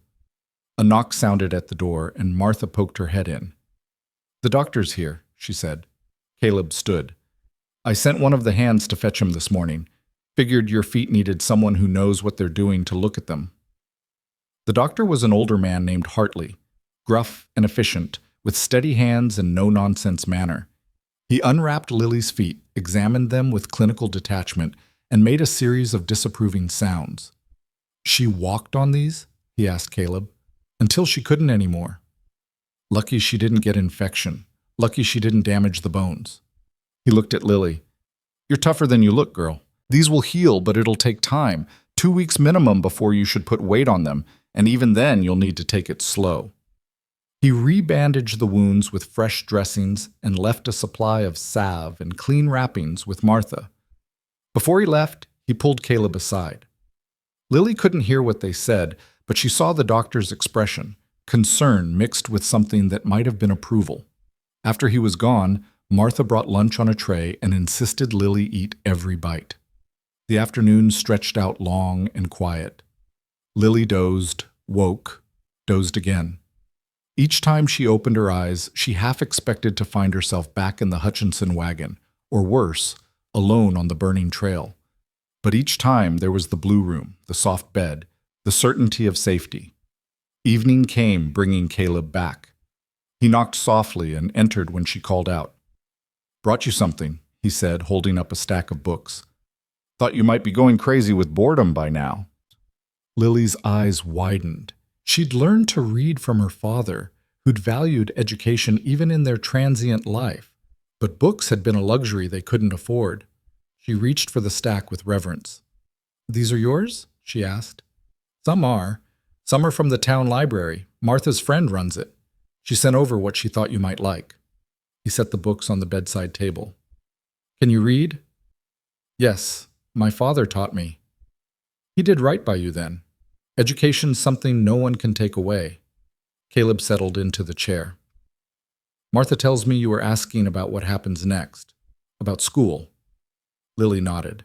A knock sounded at the door, and Martha poked her head in. The doctor's here, she said. Caleb stood. I sent one of the hands to fetch him this morning. Figured your feet needed someone who knows what they're doing to look at them. The doctor was an older man named Hartley, gruff and efficient, with steady hands and no-nonsense manner. He unwrapped Lily's feet, examined them with clinical detachment, and made a series of disapproving sounds. She walked on these? He asked Caleb. Until she couldn't anymore. Lucky she didn't get infection. Lucky she didn't damage the bones. He looked at Lily. You're tougher than you look, girl. These will heal, but it'll take time. 2 weeks minimum before you should put weight on them, and even then you'll need to take it slow. He rebandaged the wounds with fresh dressings and left a supply of salve and clean wrappings with Martha. Before he left, he pulled Caleb aside. Lily couldn't hear what they said, but she saw the doctor's expression, concern mixed with something that might have been approval. After he was gone, Martha brought lunch on a tray and insisted Lily eat every bite. The afternoon stretched out long and quiet. Lily dozed, woke, dozed again. Each time she opened her eyes, she half expected to find herself back in the Hutchinson wagon, or worse, alone on the burning trail. But each time there was the blue room, the soft bed, the certainty of safety. Evening came, bringing Caleb back. He knocked softly and entered when she called out. Brought you something, he said, holding up a stack of books. Thought you might be going crazy with boredom by now. Lily's eyes widened. She'd learned to read from her father, who'd valued education even in their transient life. But books had been a luxury they couldn't afford. She reached for the stack with reverence. These are yours? She asked. Some are. Some are from the town library. Martha's friend runs it. She sent over what she thought you might like. He set the books on the bedside table. Can you read? Yes, my father taught me. He did right by you then. Education's something no one can take away. Caleb settled into the chair. Martha tells me you were asking about what happens next. About school. Lily nodded.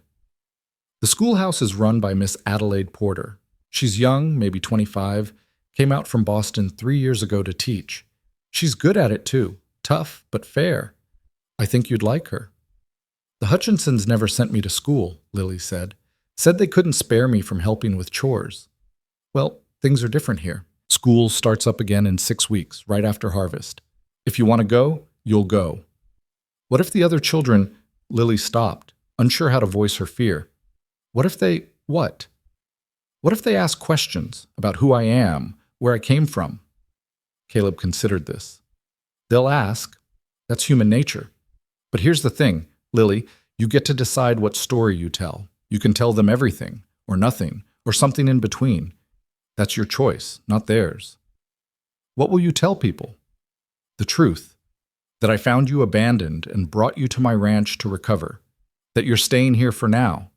The schoolhouse is run by Miss Adelaide Porter. She's young, maybe 25, came out from Boston 3 years ago to teach. She's good at it too, tough but fair. I think you'd like her. The Hutchinsons never sent me to school, Lily said. Said they couldn't spare me from helping with chores. Well, things are different here. School starts up again in 6 weeks, right after harvest. If you want to go, you'll go. What if the other children... Lily stopped, unsure how to voice her fear. What if they... what? What if they ask questions about who I am, where I came from? Caleb considered this. They'll ask. That's human nature. But here's the thing, Lily, you get to decide what story you tell. You can tell them everything, or nothing, or something in between. That's your choice, not theirs. What will you tell people? The truth. That I found you abandoned and brought you to my ranch to recover. That you're staying here for now.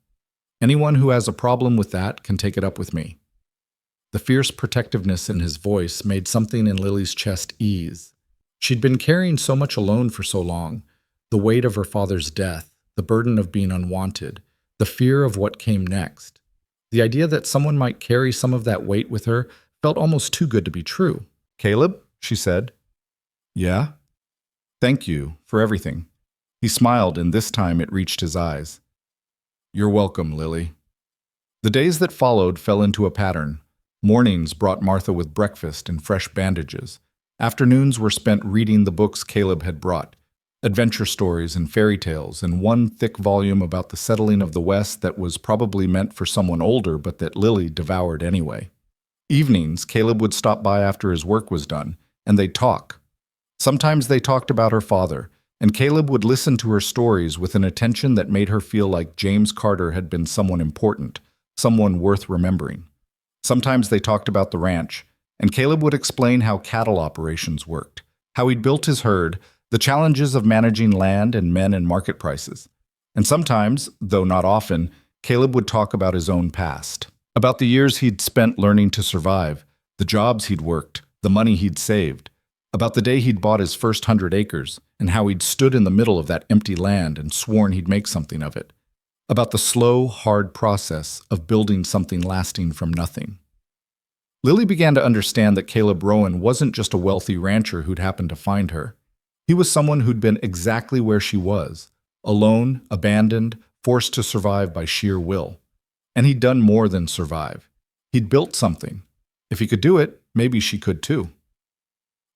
Anyone who has a problem with that can take it up with me. The fierce protectiveness in his voice made something in Lily's chest ease. She'd been carrying so much alone for so long, the weight of her father's death, the burden of being unwanted, the fear of what came next. The idea that someone might carry some of that weight with her felt almost too good to be true. Caleb, she said. Yeah? Thank you for everything. He smiled, and this time it reached his eyes. You're welcome, Lily. The days that followed fell into a pattern. Mornings brought Martha with breakfast and fresh bandages. Afternoons were spent reading the books Caleb had brought, adventure stories and fairy tales, and one thick volume about the settling of the West that was probably meant for someone older but that Lily devoured anyway. Evenings, Caleb would stop by after his work was done, and they'd talk. Sometimes they talked about her father, and Caleb would listen to her stories with an attention that made her feel like James Carter had been someone important, someone worth remembering. Sometimes they talked about the ranch, and Caleb would explain how cattle operations worked, how he'd built his herd, the challenges of managing land and men and market prices. And sometimes, though not often, Caleb would talk about his own past, about the years he'd spent learning to survive, the jobs he'd worked, the money he'd saved, about the day he'd bought his first 100 acres, and how he'd stood in the middle of that empty land and sworn he'd make something of it, about the slow, hard process of building something lasting from nothing. Lily began to understand that Caleb Rowan wasn't just a wealthy rancher who'd happened to find her. He was someone who'd been exactly where she was, alone, abandoned, forced to survive by sheer will. And he'd done more than survive. He'd built something. If he could do it, maybe she could too.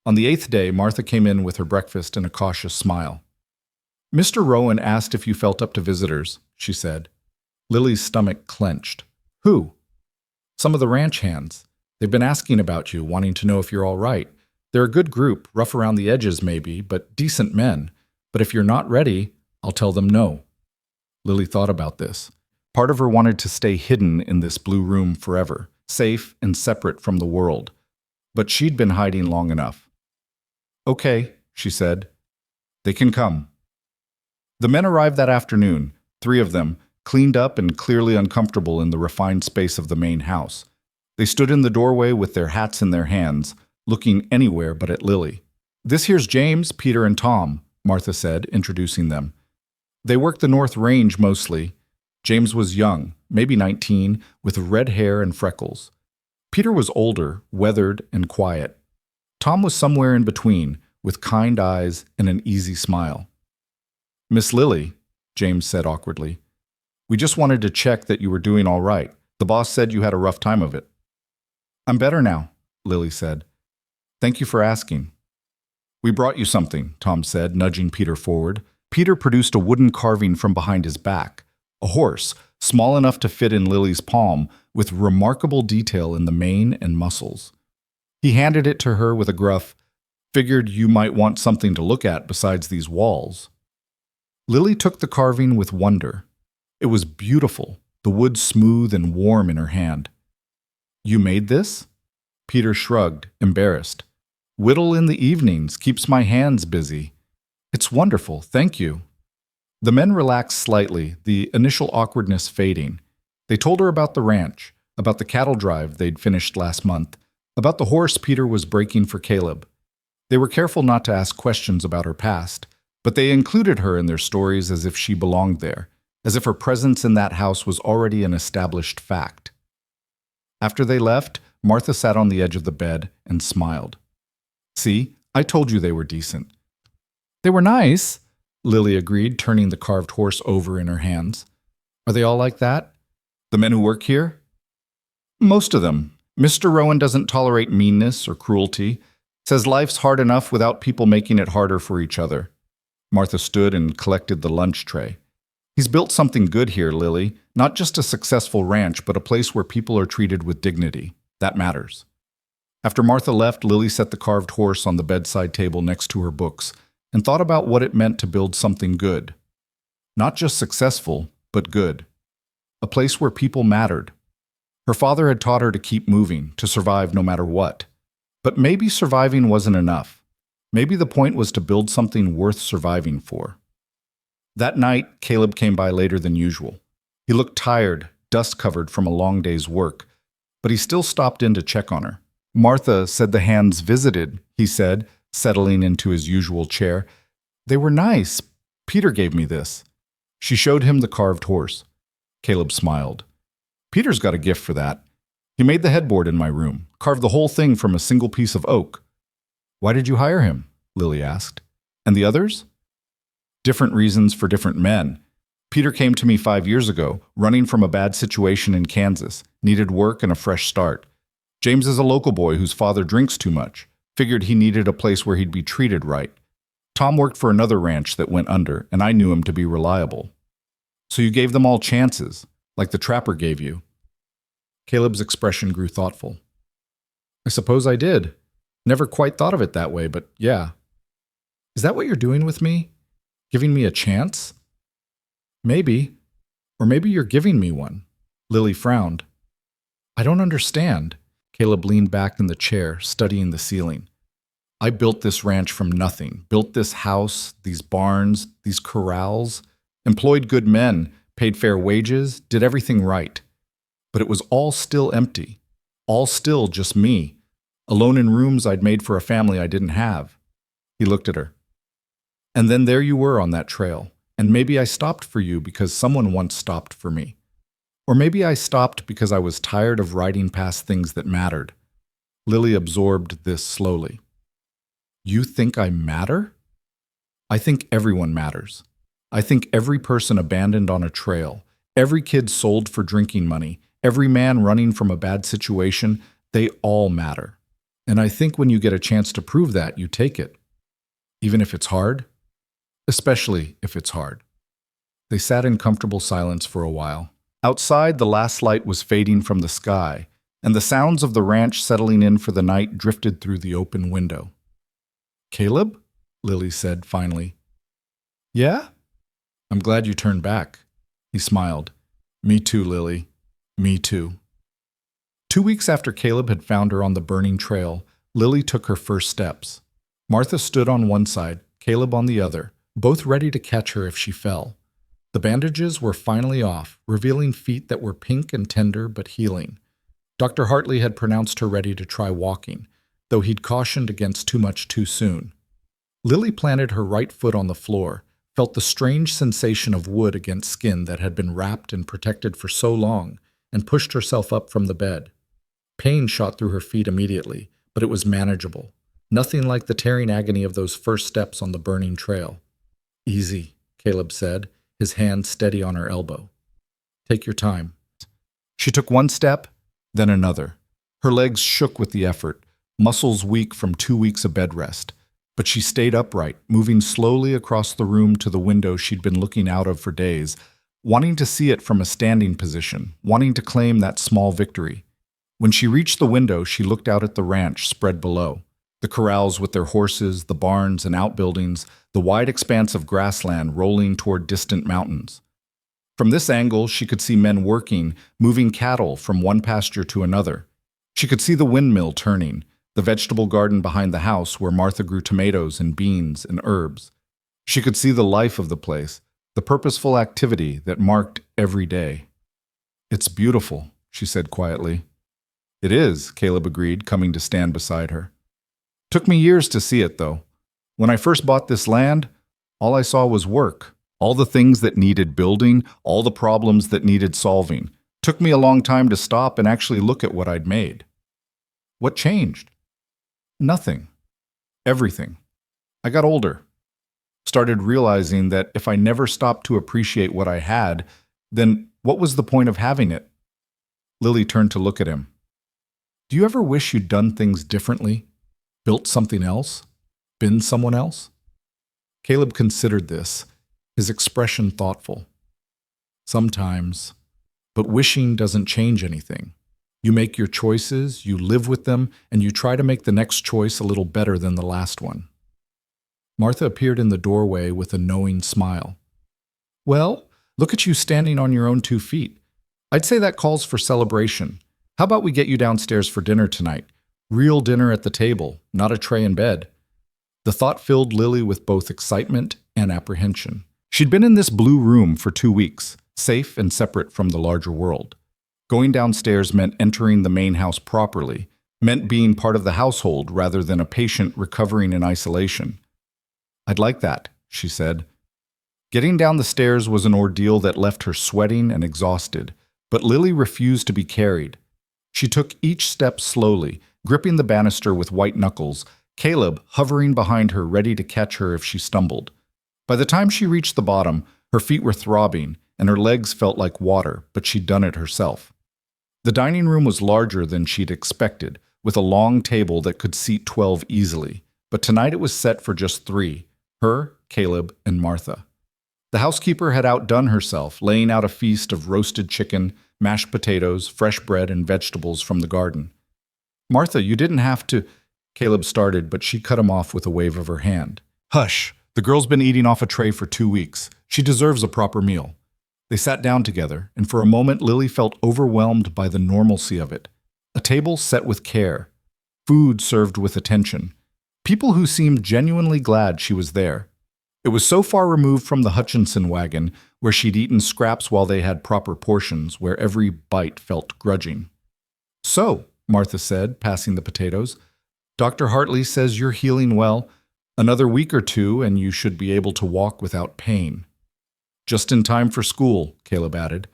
On the 8th day, Martha came in with her breakfast and a cautious smile. Mr. Rowan asked if you felt up to visitors, she said. Lily's stomach clenched. Who? Some of the ranch hands. They've been asking about you, wanting to know if you're all right. They're a good group, rough around the edges maybe, but decent men. But if you're not ready, I'll tell them no. Lily thought about this. Part of her wanted to stay hidden in this blue room forever, safe and separate from the world. But she'd been hiding long enough. Okay, she said. They can come. The men arrived that afternoon, 3 of them, cleaned up and clearly uncomfortable in the refined space of the main house. They stood in the doorway with their hats in their hands, looking anywhere but at Lily. This here's James, Peter, and Tom, Martha said, introducing them. They worked the North Range mostly. James was young, maybe 19, with red hair and freckles. Peter was older, weathered, and quiet. Tom was somewhere in between, with kind eyes and an easy smile. Miss Lily, James said awkwardly, we just wanted to check that you were doing all right. The boss said you had a rough time of it. I'm better now, Lily said. Thank you for asking. We brought you something, Tom said, nudging Peter forward. Peter produced a wooden carving from behind his back, a horse, small enough to fit in Lily's palm, with remarkable detail in the mane and muscles. He handed it to her with a gruff, figured you might want something to look at besides these walls. Lily took the carving with wonder. It was beautiful, the wood smooth and warm in her hand. You made this? Peter shrugged, embarrassed. Whittle in the evenings, keeps my hands busy. It's wonderful, thank you. The men relaxed slightly, the initial awkwardness fading. They told her about the ranch, about the cattle drive they'd finished last month, about the horse Peter was breaking for Caleb. They were careful not to ask questions about her past, but they included her in their stories as if she belonged there, as if her presence in that house was already an established fact. After they left, Martha sat on the edge of the bed and smiled. See, I told you they were decent. They were nice, Lily agreed, turning the carved horse over in her hands. Are they all like that? The men who work here? Most of them. Mr. Rowan doesn't tolerate meanness or cruelty. Says life's hard enough without people making it harder for each other. Martha stood and collected the lunch tray. He's built something good here, Lily. Not just a successful ranch, but a place where people are treated with dignity. That matters. After Martha left, Lily set the carved horse on the bedside table next to her books and thought about what it meant to build something good. Not just successful, but good. A place where people mattered. Her father had taught her to keep moving, to survive no matter what. But maybe surviving wasn't enough. Maybe the point was to build something worth surviving for. That night, Caleb came by later than usual. He looked tired, dust-covered from a long day's work, but he still stopped in to check on her. Martha said the hands visited, he said, settling into his usual chair. They were nice. Peter gave me this. She showed him the carved horse. Caleb smiled. Peter's got a gift for that. He made the headboard in my room, carved the whole thing from a single piece of oak. Why did you hire him? Lily asked. And the others? Different reasons for different men. Peter came to me 5 years ago, running from a bad situation in Kansas, needed work and a fresh start. James is a local boy whose father drinks too much, figured he needed a place where he'd be treated right. Tom worked for another ranch that went under, and I knew him to be reliable. So you gave them all chances, like the trapper gave you. Caleb's expression grew thoughtful. I suppose I did. Never quite thought of it that way, but yeah. Is that what you're doing with me? Giving me a chance? Maybe. Or maybe you're giving me one. Lily frowned. I don't understand. Caleb leaned back in the chair, studying the ceiling. I built this ranch from nothing. Built this house, these barns, these corrals. Employed good men, paid fair wages, did everything right. But it was all still empty. All still just me. Alone in rooms I'd made for a family I didn't have. He looked at her. And then there you were on that trail. And maybe I stopped for you because someone once stopped for me. Or maybe I stopped because I was tired of riding past things that mattered. Lily absorbed this slowly. You think I matter? I think everyone matters. I think every person abandoned on a trail, every kid sold for drinking money, every man running from a bad situation, they all matter. And I think when you get a chance to prove that, you take it. Even if it's hard? Especially if it's hard. They sat in comfortable silence for a while. Outside, the last light was fading from the sky, and the sounds of the ranch settling in for the night drifted through the open window. Caleb? Lily said finally. Yeah? I'm glad you turned back. He smiled. Me too, Lily. Me too. 2 weeks after Caleb had found her on the burning trail, Lily took her first steps. Martha stood on one side, Caleb on the other, both ready to catch her if she fell. The bandages were finally off, revealing feet that were pink and tender but healing. Dr. Hartley had pronounced her ready to try walking, though he'd cautioned against too much too soon. Lily planted her right foot on the floor, felt the strange sensation of wood against skin that had been wrapped and protected for so long, and pushed herself up from the bed. Pain shot through her feet immediately, but it was manageable. Nothing like the tearing agony of those first steps on the burning trail. Easy, Caleb said, his hand steady on her elbow. Take your time. She took one step, then another. Her legs shook with the effort, muscles weak from 2 weeks of bed rest. But she stayed upright, moving slowly across the room to the window she'd been looking out of for days, wanting to see it from a standing position, wanting to claim that small victory. When she reached the window, she looked out at the ranch spread below. The corrals with their horses, the barns and outbuildings, the wide expanse of grassland rolling toward distant mountains. From this angle, she could see men working, moving cattle from one pasture to another. She could see the windmill turning, the vegetable garden behind the house where Martha grew tomatoes and beans and herbs. She could see the life of the place, the purposeful activity that marked every day. It's beautiful, she said quietly. It is, Caleb agreed, coming to stand beside her. Took me years to see it, though. When I first bought this land, all I saw was work. All the things that needed building, all the problems that needed solving. Took me a long time to stop and actually look at what I'd made. What changed? Nothing. Everything. I got older. Started realizing that if I never stopped to appreciate what I had, then what was the point of having it? Lily turned to look at him. Do you ever wish you'd done things differently? Built something else? Been someone else? Caleb considered this, his expression thoughtful. Sometimes, but wishing doesn't change anything. You make your choices, you live with them, and you try to make the next choice a little better than the last one. Martha appeared in the doorway with a knowing smile. Well, look at you standing on your own 2 feet. I'd say that calls for celebration. How about we get you downstairs for dinner tonight? Real dinner at the table, not a tray in bed. The thought filled Lily with both excitement and apprehension. She'd been in this blue room for 2 weeks, safe and separate from the larger world. Going downstairs meant entering the main house properly, meant being part of the household rather than a patient recovering in isolation. I'd like that, she said. Getting down the stairs was an ordeal that left her sweating and exhausted, but Lily refused to be carried. She took each step slowly, gripping the banister with white knuckles, Caleb hovering behind her ready to catch her if she stumbled. By the time she reached the bottom, her feet were throbbing, and her legs felt like water, but she'd done it herself. The dining room was larger than she'd expected, with a long table that could seat 12 easily, but tonight it was set for just 3, her, Caleb, and Martha. The housekeeper had outdone herself, laying out a feast of roasted chicken, mashed potatoes, fresh bread, and vegetables from the garden. Martha, you didn't have to, Caleb started, but she cut him off with a wave of her hand. Hush, the girl's been eating off a tray for 2 weeks. She deserves a proper meal. They sat down together, and for a moment Lily felt overwhelmed by the normalcy of it. A table set with care, food served with attention, people who seemed genuinely glad she was there. It was so far removed from the Hutchinson wagon, where she'd eaten scraps while they had proper portions, where every bite felt grudging. So, Martha said, passing the potatoes, Dr. Hartley says you're healing well. Another week or 2, and you should be able to walk without pain. Just in time for school, Caleb added.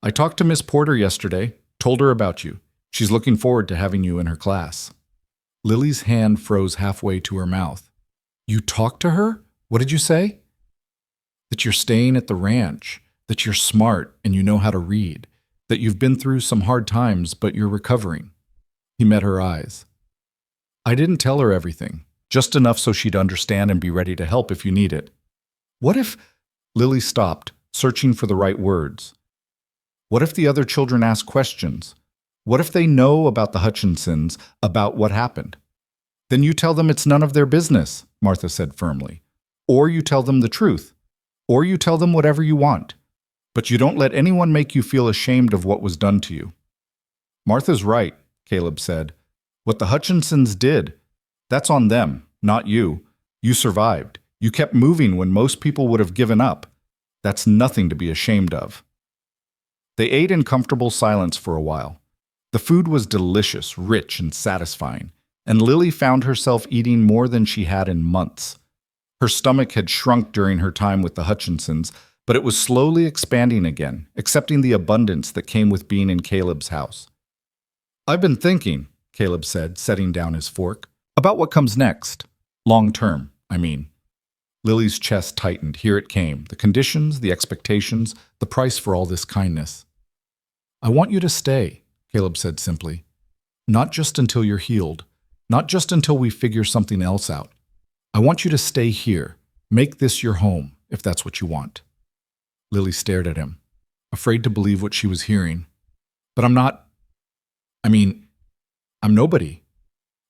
I talked to Miss Porter yesterday, told her about you. She's looking forward to having you in her class. Lily's hand froze halfway to her mouth. You talked to her? What did you say? That you're staying at the ranch, that you're smart and you know how to read, that you've been through some hard times but you're recovering. He met her eyes. I didn't tell her everything, just enough so she'd understand and be ready to help if you need it. What if... Lily stopped, searching for the right words. What if the other children ask questions? What if they know about the Hutchinsons, about what happened? Then you tell them it's none of their business, Martha said firmly. Or you tell them the truth. Or you tell them whatever you want. But you don't let anyone make you feel ashamed of what was done to you. Martha's right, Caleb said. What the Hutchinsons did, that's on them, not you. You survived. You kept moving when most people would have given up. That's nothing to be ashamed of. They ate in comfortable silence for a while. The food was delicious, rich, and satisfying, and Lily found herself eating more than she had in months. Her stomach had shrunk during her time with the Hutchinsons, but it was slowly expanding again, accepting the abundance that came with being in Caleb's house. I've been thinking, Caleb said, setting down his fork, about what comes next. Long term, I mean. Lily's chest tightened. Here it came. The conditions, the expectations, the price for all this kindness. I want you to stay, Caleb said simply. Not just until you're healed. Not just until we figure something else out. I want you to stay here. Make this your home, if that's what you want. Lily stared at him, afraid to believe what she was hearing. But I'm nobody.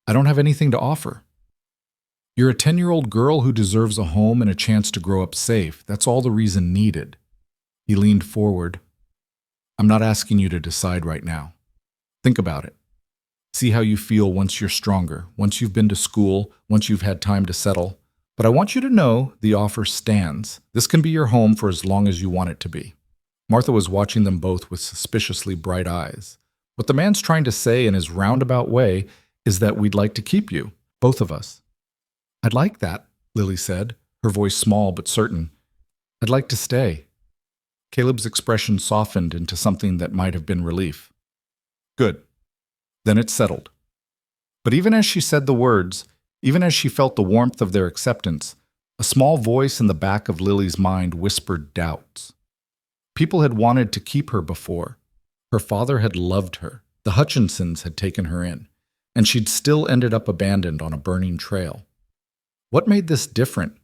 I don't have anything to offer. You're a 10-year-old girl who deserves a home and a chance to grow up safe. That's all the reason needed. He leaned forward. I'm not asking you to decide right now. Think about it. See how you feel once you're stronger, once you've been to school, once you've had time to settle. But I want you to know the offer stands. This can be your home for as long as you want it to be. Martha was watching them both with suspiciously bright eyes. What the man's trying to say in his roundabout way is that we'd like to keep you, both of us. I'd like that, Lily said, her voice small but certain. I'd like to stay. Caleb's expression softened into something that might have been relief. Good. Then it's settled. But even as she said the words, even as she felt the warmth of their acceptance, A small voice in the back of Lily's mind whispered doubts. People had wanted to keep her before. Her father had loved her. The Hutchinsons had taken her in, and she'd still ended up abandoned on a burning trail. What made this different?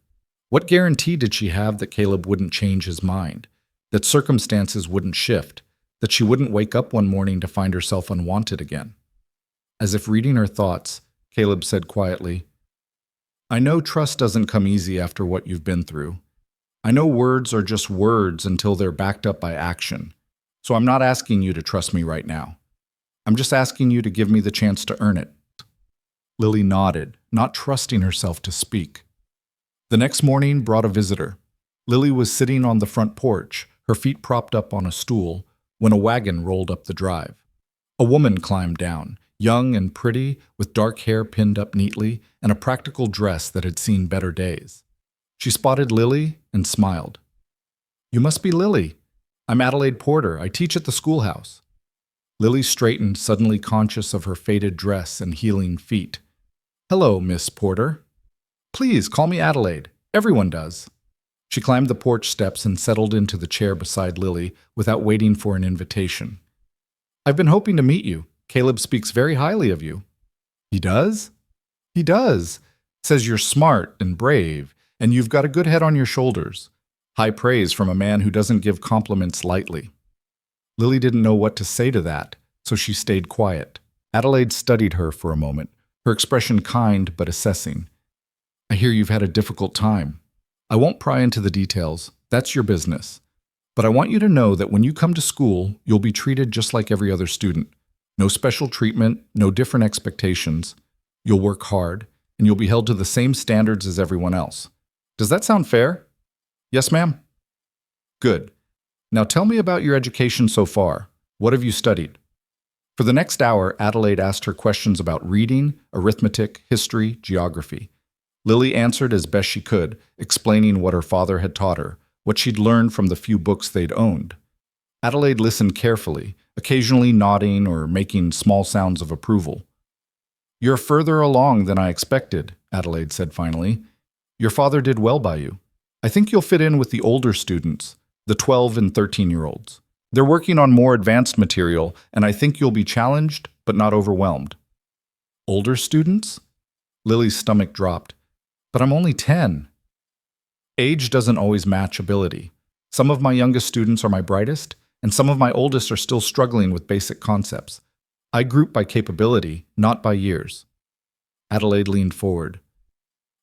What guarantee did she have that Caleb wouldn't change his mind, that circumstances wouldn't shift, that she wouldn't wake up one morning to find herself unwanted again? As if reading her thoughts, Caleb said quietly, "I know trust doesn't come easy after what you've been through. I know words are just words until they're backed up by action. So I'm not asking you to trust me right now. I'm just asking you to give me the chance to earn it." Lily nodded, not trusting herself to speak. The next morning brought a visitor. Lily was sitting on the front porch, her feet propped up on a stool, when a wagon rolled up the drive. A woman climbed down, young and pretty, with dark hair pinned up neatly and a practical dress that had seen better days. She spotted Lily and smiled. "You must be Lily. I'm Adelaide Porter. I teach at the schoolhouse." Lily straightened, suddenly conscious of her faded dress and healing feet. "Hello, Miss Porter. Please call me Adelaide. Everyone does." She climbed the porch steps and settled into the chair beside Lily without waiting for an invitation. "I've been hoping to meet you. Caleb speaks very highly of you." "He does?" "He does. Says you're smart and brave, and you've got a good head on your shoulders. High praise from a man who doesn't give compliments lightly." Lily didn't know what to say to that, so she stayed quiet. Adelaide studied her for a moment, her expression kind but assessing. "I hear you've had a difficult time. I won't pry into the details. That's your business. But I want you to know that when you come to school, you'll be treated just like every other student. No special treatment, no different expectations. You'll work hard, and you'll be held to the same standards as everyone else. Does that sound fair?" "Yes, ma'am." "Good. Now tell me about your education so far. What have you studied?" For the next hour, Adelaide asked her questions about reading, arithmetic, history, geography. Lily answered as best she could, explaining what her father had taught her, what she'd learned from the few books they'd owned. Adelaide listened carefully, occasionally nodding or making small sounds of approval. "You're further along than I expected," Adelaide said finally. "Your father did well by you. I think you'll fit in with the older students, the 12 and 13-year-olds. They're working on more advanced material, and I think you'll be challenged, but not overwhelmed." "Older students?" Lily's stomach dropped. "But I'm only 10. Age doesn't always match ability. Some of my youngest students are my brightest, and some of my oldest are still struggling with basic concepts. I group by capability, not by years." Adelaide leaned forward.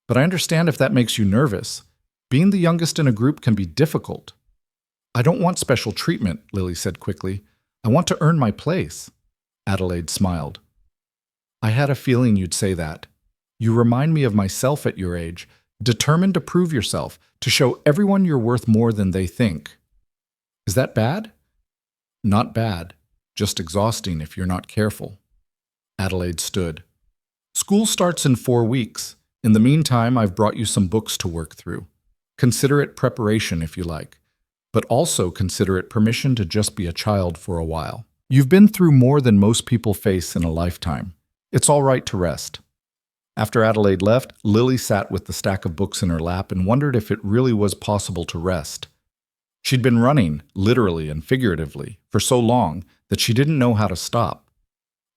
"But I understand if that makes you nervous. Being the youngest in a group can be difficult." "I don't want special treatment," Lily said quickly. "I want to earn my place." Adelaide smiled. "I had a feeling you'd say that. You remind me of myself at your age, determined to prove yourself, to show everyone you're worth more than they think." "Is that bad?" "Not bad, just exhausting if you're not careful." Adelaide stood. "School starts in 4 weeks. In the meantime, I've brought you some books to work through. Consider it preparation if you like, but also consider it permission to just be a child for a while. You've been through more than most people face in a lifetime. It's all right to rest." After Adelaide left, Lily sat with the stack of books in her lap and wondered if it really was possible to rest. She'd been running, literally and figuratively, for so long that she didn't know how to stop.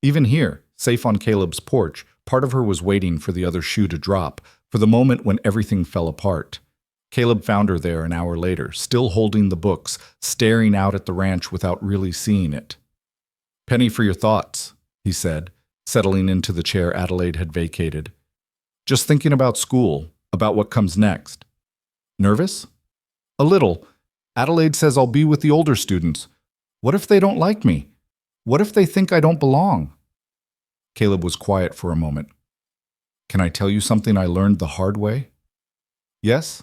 Even here, safe on Caleb's porch, part of her was waiting for the other shoe to drop, for the moment when everything fell apart. Caleb found her there an hour later, still holding the books, staring out at the ranch without really seeing it. "Penny for your thoughts," he said, settling into the chair Adelaide had vacated. "Just thinking about school, about what comes next." "Nervous?" "A little. Adelaide says I'll be with the older students. What if they don't like me? What if they think I don't belong?" Caleb was quiet for a moment. "Can I tell you something I learned the hard way?" "Yes?"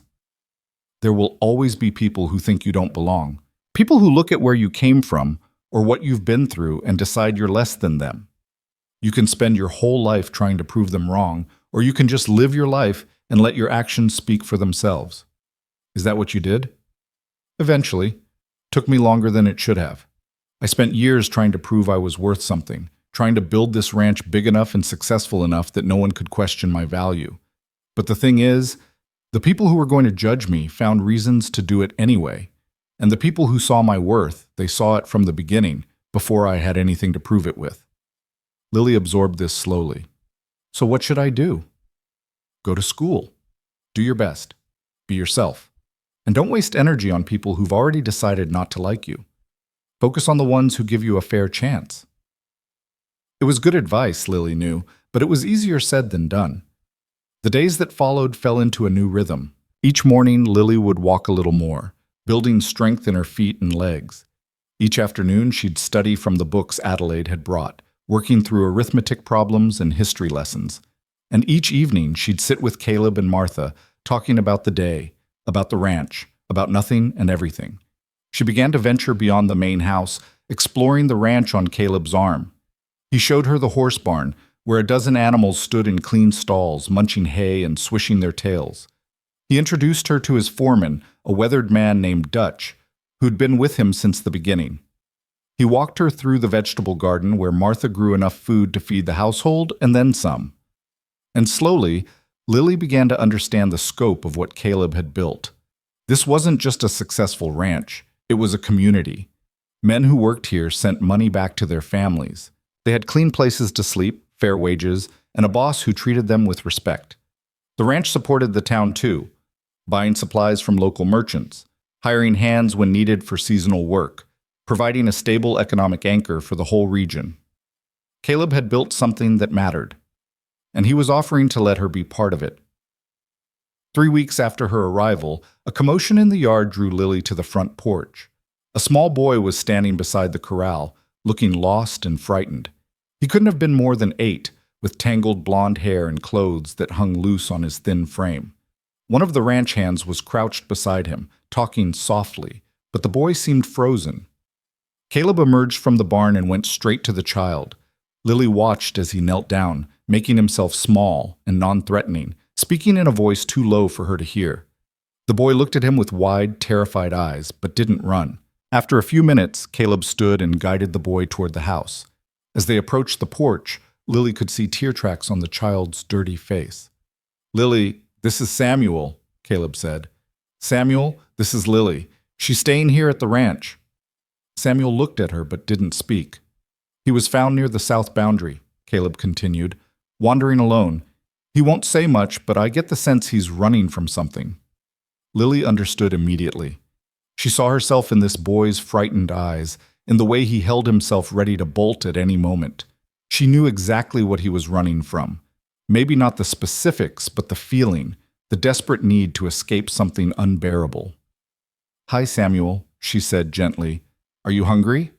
"There will always be people who think you don't belong. People who look at where you came from or what you've been through and decide you're less than them. You can spend your whole life trying to prove them wrong, or you can just live your life and let your actions speak for themselves. Is that what you did?" "Eventually. Took me longer than it should have. I spent years trying to prove I was worth something, trying to build this ranch big enough and successful enough that no one could question my value. But the thing is, The people who were going to judge me found reasons to do it anyway, and the people who saw my worth, they saw it from the beginning, before I had anything to prove it with. Lily absorbed this slowly. So what should I do? Go to school. Do your best. Be yourself. And don't waste energy on people who've already decided not to like you. Focus on the ones who give you a fair chance. It was good advice, Lily knew, but it was easier said than done. The days that followed fell into a new rhythm. Each morning, Lily would walk a little more, building strength in her feet and legs. Each afternoon, she'd study from the books Adelaide had brought, working through arithmetic problems and history lessons. And each evening, she'd sit with Caleb and Martha, talking about the day, about the ranch, about nothing and everything. She began to venture beyond the main house, exploring the ranch on Caleb's arm. He showed her the horse barn, where a dozen animals stood in clean stalls, munching hay and swishing their tails. He introduced her to his foreman, a weathered man named Dutch, who'd been with him since the beginning. He walked her through the vegetable garden where Martha grew enough food to feed the household and then some. And slowly, Lily began to understand the scope of what Caleb had built. This wasn't just a successful ranch, it was a community. Men who worked here sent money back to their families. They had clean places to sleep, fair wages, and a boss who treated them with respect. The ranch supported the town too, buying supplies from local merchants, hiring hands when needed for seasonal work, providing a stable economic anchor for the whole region. Caleb had built something that mattered, and he was offering to let her be part of it. 3 weeks after her arrival, a commotion in the yard drew Lily to the front porch. A small boy was standing beside the corral, looking lost and frightened. He couldn't have been more than 8, with tangled blonde hair and clothes that hung loose on his thin frame. One of the ranch hands was crouched beside him, talking softly, but the boy seemed frozen. Caleb emerged from the barn and went straight to the child. Lily watched as he knelt down, making himself small and non-threatening, speaking in a voice too low for her to hear. The boy looked at him with wide, terrified eyes, but didn't run. After a few minutes, Caleb stood and guided the boy toward the house. As they approached the porch, Lily could see tear tracks on the child's dirty face. "Lily, this is Samuel," Caleb said. "Samuel, this is Lily. She's staying here at the ranch." Samuel looked at her but didn't speak. "He was found near the south boundary," Caleb continued, "wandering alone. He won't say much, but I get the sense he's running from something." Lily understood immediately. She saw herself in this boy's frightened eyes, in the way he held himself ready to bolt at any moment. She knew exactly what he was running from. Maybe not the specifics, but the feeling, the desperate need to escape something unbearable. "Hi, Samuel," she said gently. "Are you hungry?"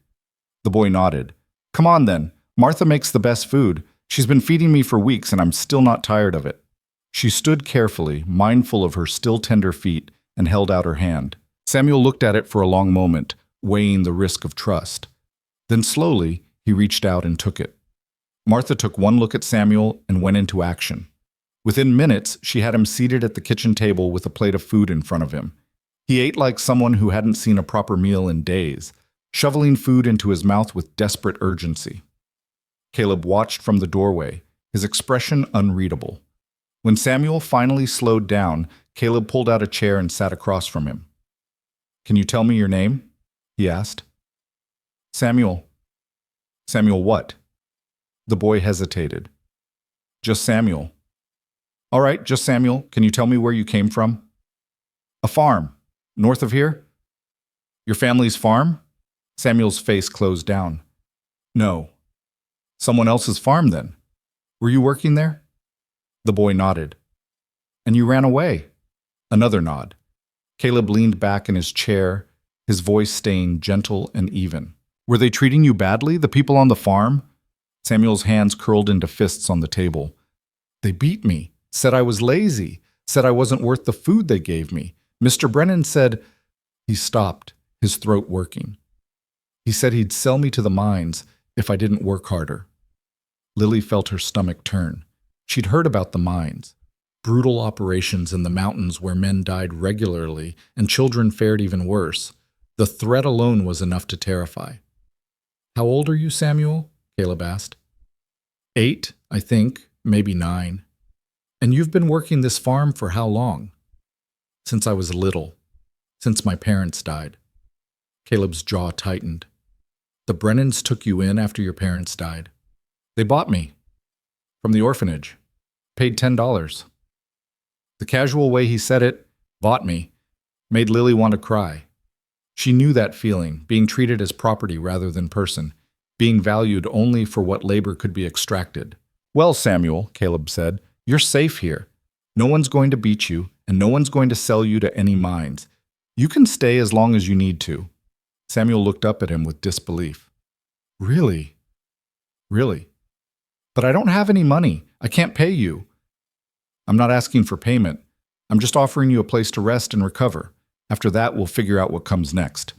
The boy nodded. "Come on then. Martha makes the best food. She's been feeding me for weeks and I'm still not tired of it." She stood carefully, mindful of her still tender feet, and held out her hand. Samuel looked at it for a long moment, weighing the risk of trust. Then slowly, he reached out and took it. Martha took one look at Samuel and went into action. Within minutes, she had him seated at the kitchen table with a plate of food in front of him. He ate like someone who hadn't seen a proper meal in days, shoveling food into his mouth with desperate urgency. Caleb watched from the doorway, his expression unreadable. When Samuel finally slowed down, Caleb pulled out a chair and sat across from him. "Can you tell me your name?" he asked. "Samuel." "Samuel what?" The boy hesitated. "Just Samuel." "All right, just Samuel. Can you tell me where you came from?" "A farm. North of here?" "Your family's farm?" Samuel's face closed down. "No." "Someone else's farm, then? Were you working there?" The boy nodded. "And you ran away?" Another nod. Caleb leaned back in his chair, his voice staying gentle and even. "Were they treating you badly, the people on the farm?" Samuel's hands curled into fists on the table. "They beat me, said I was lazy, said I wasn't worth the food they gave me. Mr. Brennan said—" He stopped, his throat working. "He said he'd sell me to the mines if I didn't work harder." Lily felt her stomach turn. She'd heard about the mines. Brutal operations in the mountains where men died regularly and children fared even worse. The threat alone was enough to terrify. "How old are you, Samuel?" Caleb asked. 8, I think, maybe 9. "And you've been working this farm for how long?" Since I was little. Since my parents died. Caleb's jaw tightened. The Brennans took you in after your parents died. They bought me. From the orphanage. Paid $10. The casual way he said it, bought me, made Lily want to cry. She knew that feeling, being treated as property rather than person, being valued only for what labor could be extracted. Well, Samuel, Caleb said, you're safe here. No one's going to beat you, and no one's going to sell you to any mines. You can stay as long as you need to. Samuel looked up at him with disbelief. Really? Really? But I don't have any money. I can't pay you. I'm not asking for payment. I'm just offering you a place to rest and recover. After that, we'll figure out what comes next.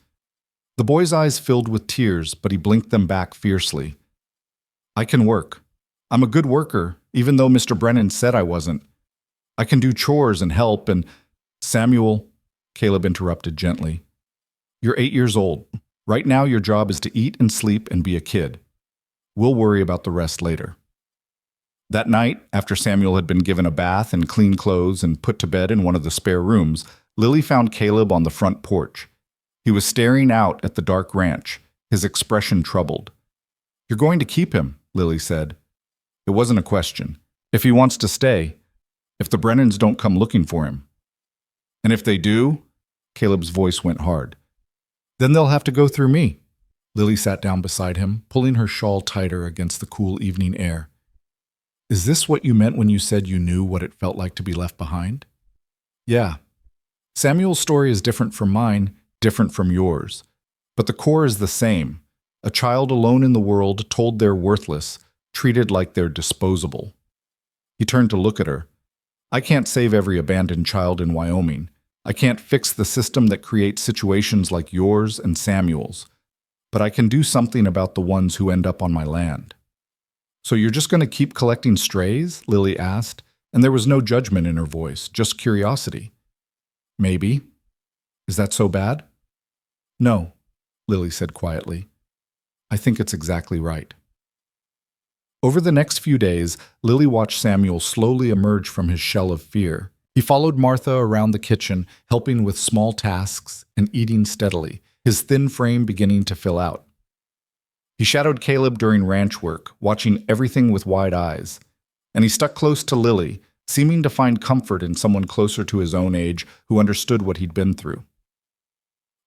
The boy's eyes filled with tears, but he blinked them back fiercely. I can work. I'm a good worker, even though Mr. Brennan said I wasn't. I can do chores and help, and Samuel, Caleb interrupted gently. You're 8 years old. Right now, your job is to eat and sleep and be a kid. We'll worry about the rest later. That night, after Samuel had been given a bath and clean clothes and put to bed in one of the spare rooms, Lily found Caleb on the front porch. He was staring out at the dark ranch, his expression troubled. You're going to keep him, Lily said. It wasn't a question. If he wants to stay, if the Brennans don't come looking for him. And if they do, Caleb's voice went hard. Then they'll have to go through me. Lily sat down beside him, pulling her shawl tighter against the cool evening air. Is this what you meant when you said you knew what it felt like to be left behind? Yeah. Samuel's story is different from mine, different from yours. But the core is the same. A child alone in the world, told they're worthless, treated like they're disposable. He turned to look at her. I can't save every abandoned child in Wyoming. I can't fix the system that creates situations like yours and Samuel's. But I can do something about the ones who end up on my land. So you're just going to keep collecting strays? Lily asked, and there was no judgment in her voice, just curiosity. Maybe. Is that so bad? No, Lily said quietly. I think it's exactly right. Over the next few days, Lily watched Samuel slowly emerge from his shell of fear. He followed Martha around the kitchen, helping with small tasks and eating steadily, his thin frame beginning to fill out. He shadowed Caleb during ranch work, watching everything with wide eyes. And he stuck close to Lily, seeming to find comfort in someone closer to his own age who understood what he'd been through.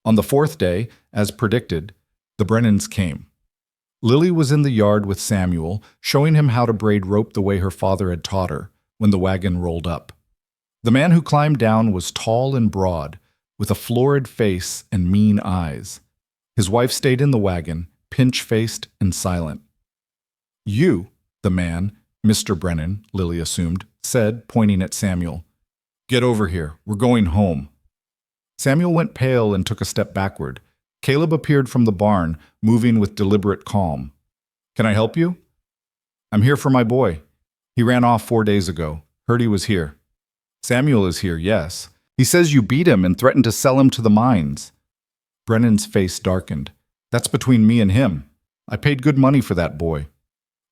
On the fourth day, as predicted, the Brennans came. Lily was in the yard with Samuel, showing him how to braid rope the way her father had taught her, when the wagon rolled up. The man who climbed down was tall and broad, with a florid face and mean eyes. His wife stayed in the wagon, pinch-faced and silent. You, the man, Mr. Brennan, Lily assumed, said, pointing at Samuel. Get over here. We're going home. Samuel went pale and took a step backward. Caleb appeared from the barn, moving with deliberate calm. Can I help you? I'm here for my boy. He ran off 4 days ago. Heard he was here. Samuel is here, yes. He says you beat him and threatened to sell him to the mines. Brennan's face darkened. That's between me and him. I paid good money for that boy.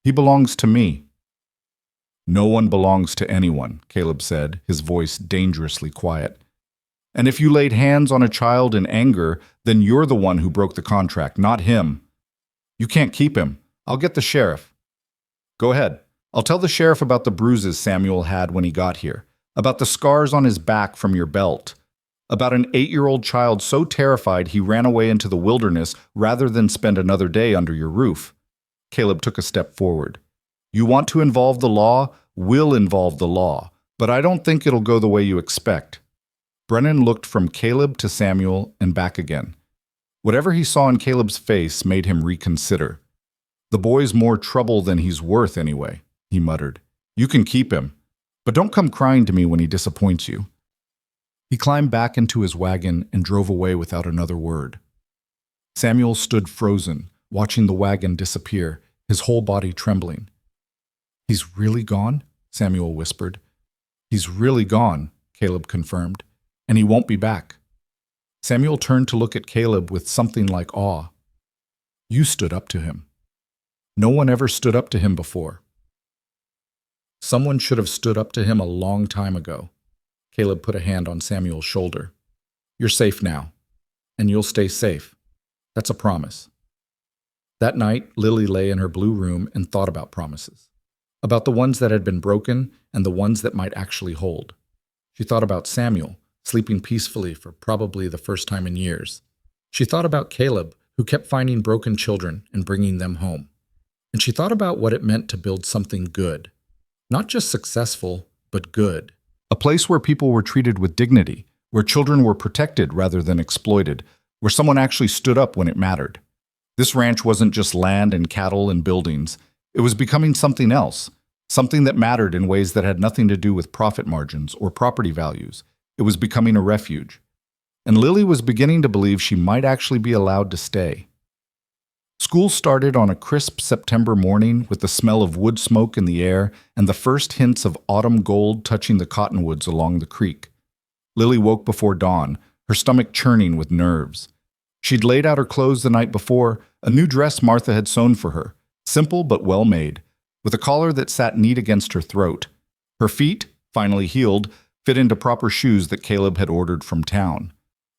He belongs to me. No one belongs to anyone, Caleb said, his voice dangerously quiet. And if you laid hands on a child in anger, then you're the one who broke the contract, not him. You can't keep him. I'll get the sheriff. Go ahead. I'll tell the sheriff about the bruises Samuel had when he got here, about the scars on his back from your belt, about an 8-year-old child so terrified he ran away into the wilderness rather than spend another day under your roof. Caleb took a step forward. You want to involve the law? We'll involve the law, but I don't think it'll go the way you expect. Brennan looked from Caleb to Samuel and back again. Whatever he saw in Caleb's face made him reconsider. The boy's more trouble than he's worth anyway, he muttered. You can keep him, but don't come crying to me when he disappoints you. He climbed back into his wagon and drove away without another word. Samuel stood frozen, watching the wagon disappear, his whole body trembling. He's really gone? Samuel whispered. He's really gone, Caleb confirmed, and he won't be back. Samuel turned to look at Caleb with something like awe. You stood up to him. No one ever stood up to him before. Someone should have stood up to him a long time ago. Caleb put a hand on Samuel's shoulder. You're safe now, and you'll stay safe. That's a promise. That night, Lily lay in her blue room and thought about promises. About the ones that had been broken and the ones that might actually hold. She thought about Samuel, sleeping peacefully for probably the first time in years. She thought about Caleb, who kept finding broken children and bringing them home. And she thought about what it meant to build something good. Not just successful, but good. A place where people were treated with dignity, where children were protected rather than exploited, where someone actually stood up when it mattered. This ranch wasn't just land and cattle and buildings. It was becoming something else, something that mattered in ways that had nothing to do with profit margins or property values. It was becoming a refuge. And Lily was beginning to believe she might actually be allowed to stay. School started on a crisp September morning with the smell of wood smoke in the air and the first hints of autumn gold touching the cottonwoods along the creek. Lily woke before dawn, her stomach churning with nerves. She'd laid out her clothes the night before, a new dress Martha had sewn for her, simple but well made, with a collar that sat neat against her throat. Her feet, finally healed, fit into proper shoes that Caleb had ordered from town.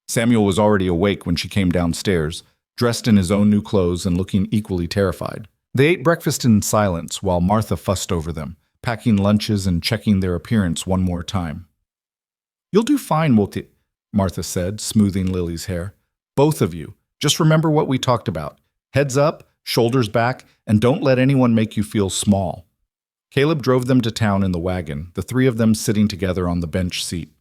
Samuel was already awake when she came downstairs, dressed in his own new clothes and looking equally terrified. They ate breakfast in silence while Martha fussed over them, packing lunches and checking their appearance one more time. You'll do fine, won't it? Martha said, smoothing Lily's hair. Both of you. Just remember what we talked about. Heads up, shoulders back, and don't let anyone make you feel small. Caleb drove them to town in the wagon, the three of them sitting together on the bench seat.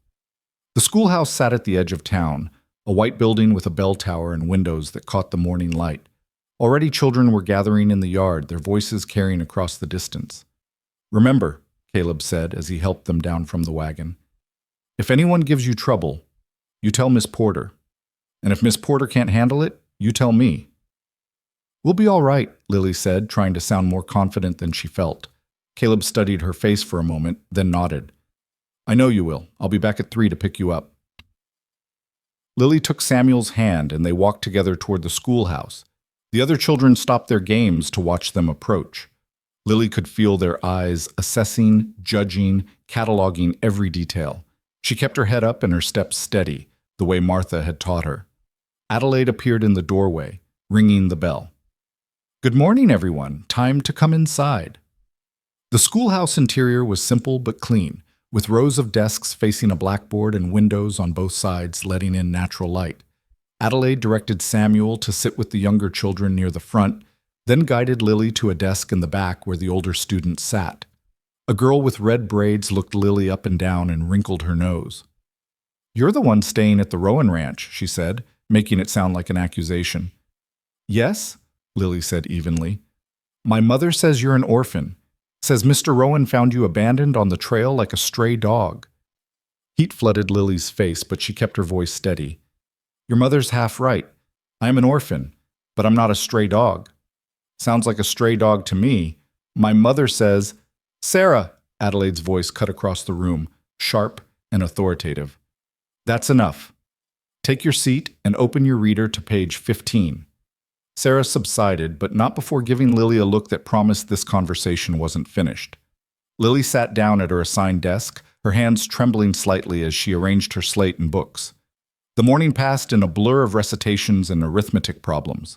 The schoolhouse sat at the edge of town, a white building with a bell tower and windows that caught the morning light. Already children were gathering in the yard, their voices carrying across the distance. Remember, Caleb said as he helped them down from the wagon, if anyone gives you trouble, you tell Miss Porter. And if Miss Porter can't handle it, you tell me. We'll be all right, Lily said, trying to sound more confident than she felt. Caleb studied her face for a moment, then nodded. I know you will. I'll be back at 3 to pick you up. Lily took Samuel's hand and they walked together toward the schoolhouse. The other children stopped their games to watch them approach. Lily could feel their eyes assessing, judging, cataloging every detail. She kept her head up and her steps steady, the way Martha had taught her. Adelaide appeared in the doorway, ringing the bell. Good morning, everyone. Time to come inside. The schoolhouse interior was simple but clean, with rows of desks facing a blackboard and windows on both sides letting in natural light. Adelaide directed Samuel to sit with the younger children near the front, then guided Lily to a desk in the back where the older students sat. A girl with red braids looked Lily up and down and wrinkled her nose. You're the one staying at the Rowan Ranch, she said, making it sound like an accusation. Yes, Lily said evenly. My mother says you're an orphan. Says Mr. Rowan found you abandoned on the trail like a stray dog. Heat flooded Lily's face, but she kept her voice steady. Your mother's half right. I am an orphan, but I'm not a stray dog. Sounds like a stray dog to me. My mother says, Sarah, Adelaide's voice cut across the room, sharp and authoritative. That's enough. Take your seat and open your reader to page 15. Sarah subsided, but not before giving Lily a look that promised this conversation wasn't finished. Lily sat down at her assigned desk, her hands trembling slightly as she arranged her slate and books. The morning passed in a blur of recitations and arithmetic problems.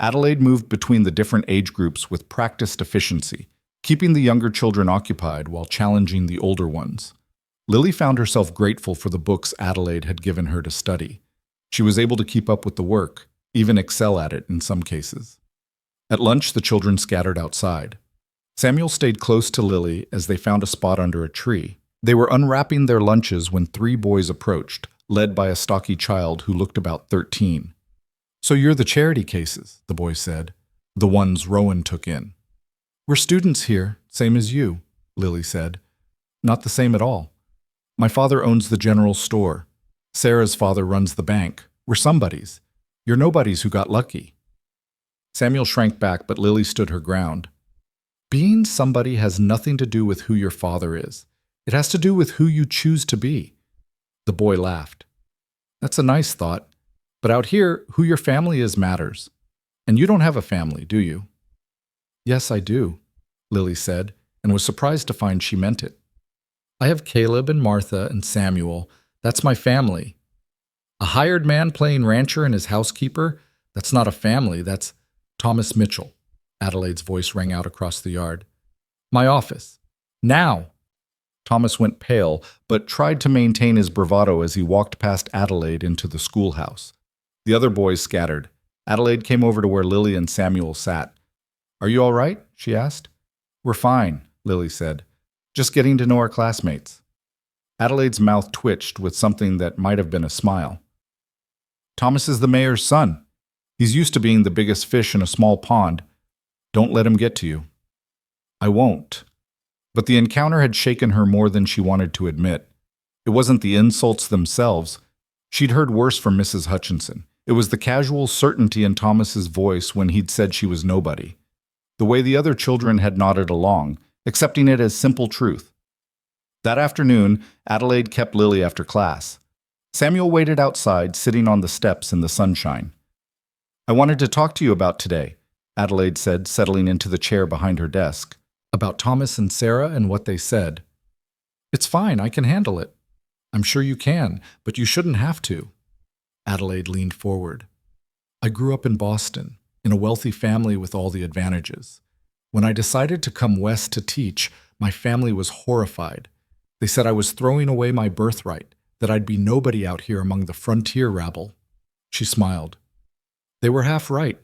Adelaide moved between the different age groups with practiced efficiency, keeping the younger children occupied while challenging the older ones. Lily found herself grateful for the books Adelaide had given her to study. She was able to keep up with the work, even excel at it in some cases. At lunch, the children scattered outside. Samuel stayed close to Lily as they found a spot under a tree. They were unwrapping their lunches when 3 boys approached, led by a stocky child who looked about 13. So you're the charity cases, the boy said, the ones Rowan took in. We're students here, same as you, Lily said. Not the same at all. My father owns the general store. Sarah's father runs the bank. We're somebodies. You're nobodies who got lucky. Samuel shrank back, but Lily stood her ground. Being somebody has nothing to do with who your father is. It has to do with who you choose to be. The boy laughed. That's a nice thought. But out here, who your family is matters. And you don't have a family, do you? Yes, I do, Lily said, and was surprised to find she meant it. I have Caleb and Martha and Samuel. That's my family. A hired man playing rancher and his housekeeper? That's not a family, that's Thomas Mitchell. Adelaide's voice rang out across the yard. My office. Now! Thomas went pale, but tried to maintain his bravado as he walked past Adelaide into the schoolhouse. The other boys scattered. Adelaide came over to where Lily and Samuel sat. Are you all right? She asked. We're fine, Lily said. Just getting to know our classmates. Adelaide's mouth twitched with something that might have been a smile. Thomas is the mayor's son. He's used to being the biggest fish in a small pond. Don't let him get to you. I won't. But the encounter had shaken her more than she wanted to admit. It wasn't the insults themselves. She'd heard worse from Mrs. Hutchinson. It was the casual certainty in Thomas's voice when he'd said she was nobody. The way the other children had nodded along, accepting it as simple truth. That afternoon, Adelaide kept Lily after class. Samuel waited outside, sitting on the steps in the sunshine. I wanted to talk to you about today, Adelaide said, settling into the chair behind her desk. About Thomas and Sarah and what they said. It's fine, I can handle it. I'm sure you can, but you shouldn't have to. Adelaide leaned forward. I grew up in Boston, in a wealthy family with all the advantages. When I decided to come west to teach, my family was horrified. They said I was throwing away my birthright, that I'd be nobody out here among the frontier rabble. She smiled. They were half right.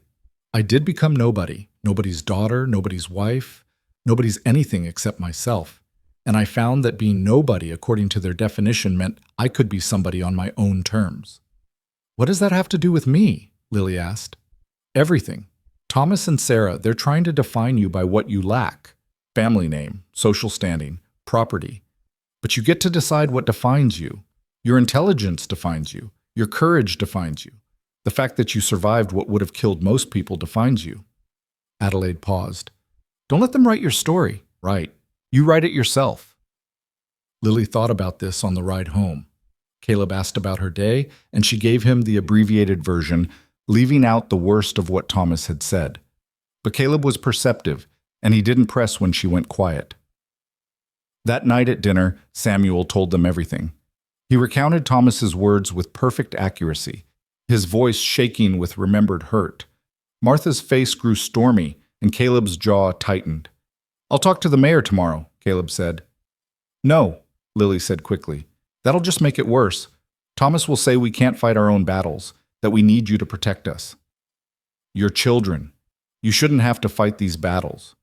I did become nobody, nobody's daughter, nobody's wife, nobody's anything except myself. And I found that being nobody, according to their definition, meant I could be somebody on my own terms. What does that have to do with me? Lily asked. Everything. Thomas and Sarah, they're trying to define you by what you lack. Family name, social standing, property. But you get to decide what defines you. Your intelligence defines you. Your courage defines you. The fact that you survived what would have killed most people defines you. Adelaide paused. Don't let them write your story. Right. You write it yourself. Lily thought about this on the ride home. Caleb asked about her day, and she gave him the abbreviated version, leaving out the worst of what Thomas had said. But Caleb was perceptive, and he didn't press when she went quiet. That night at dinner, Samuel told them everything. He recounted Thomas's words with perfect accuracy, his voice shaking with remembered hurt. Martha's face grew stormy, and Caleb's jaw tightened. I'll talk to the mayor tomorrow, Caleb said. No, Lily said quickly. That'll just make it worse. Thomas will say we can't fight our own battles, that we need you to protect us. You're children. You shouldn't have to fight these battles.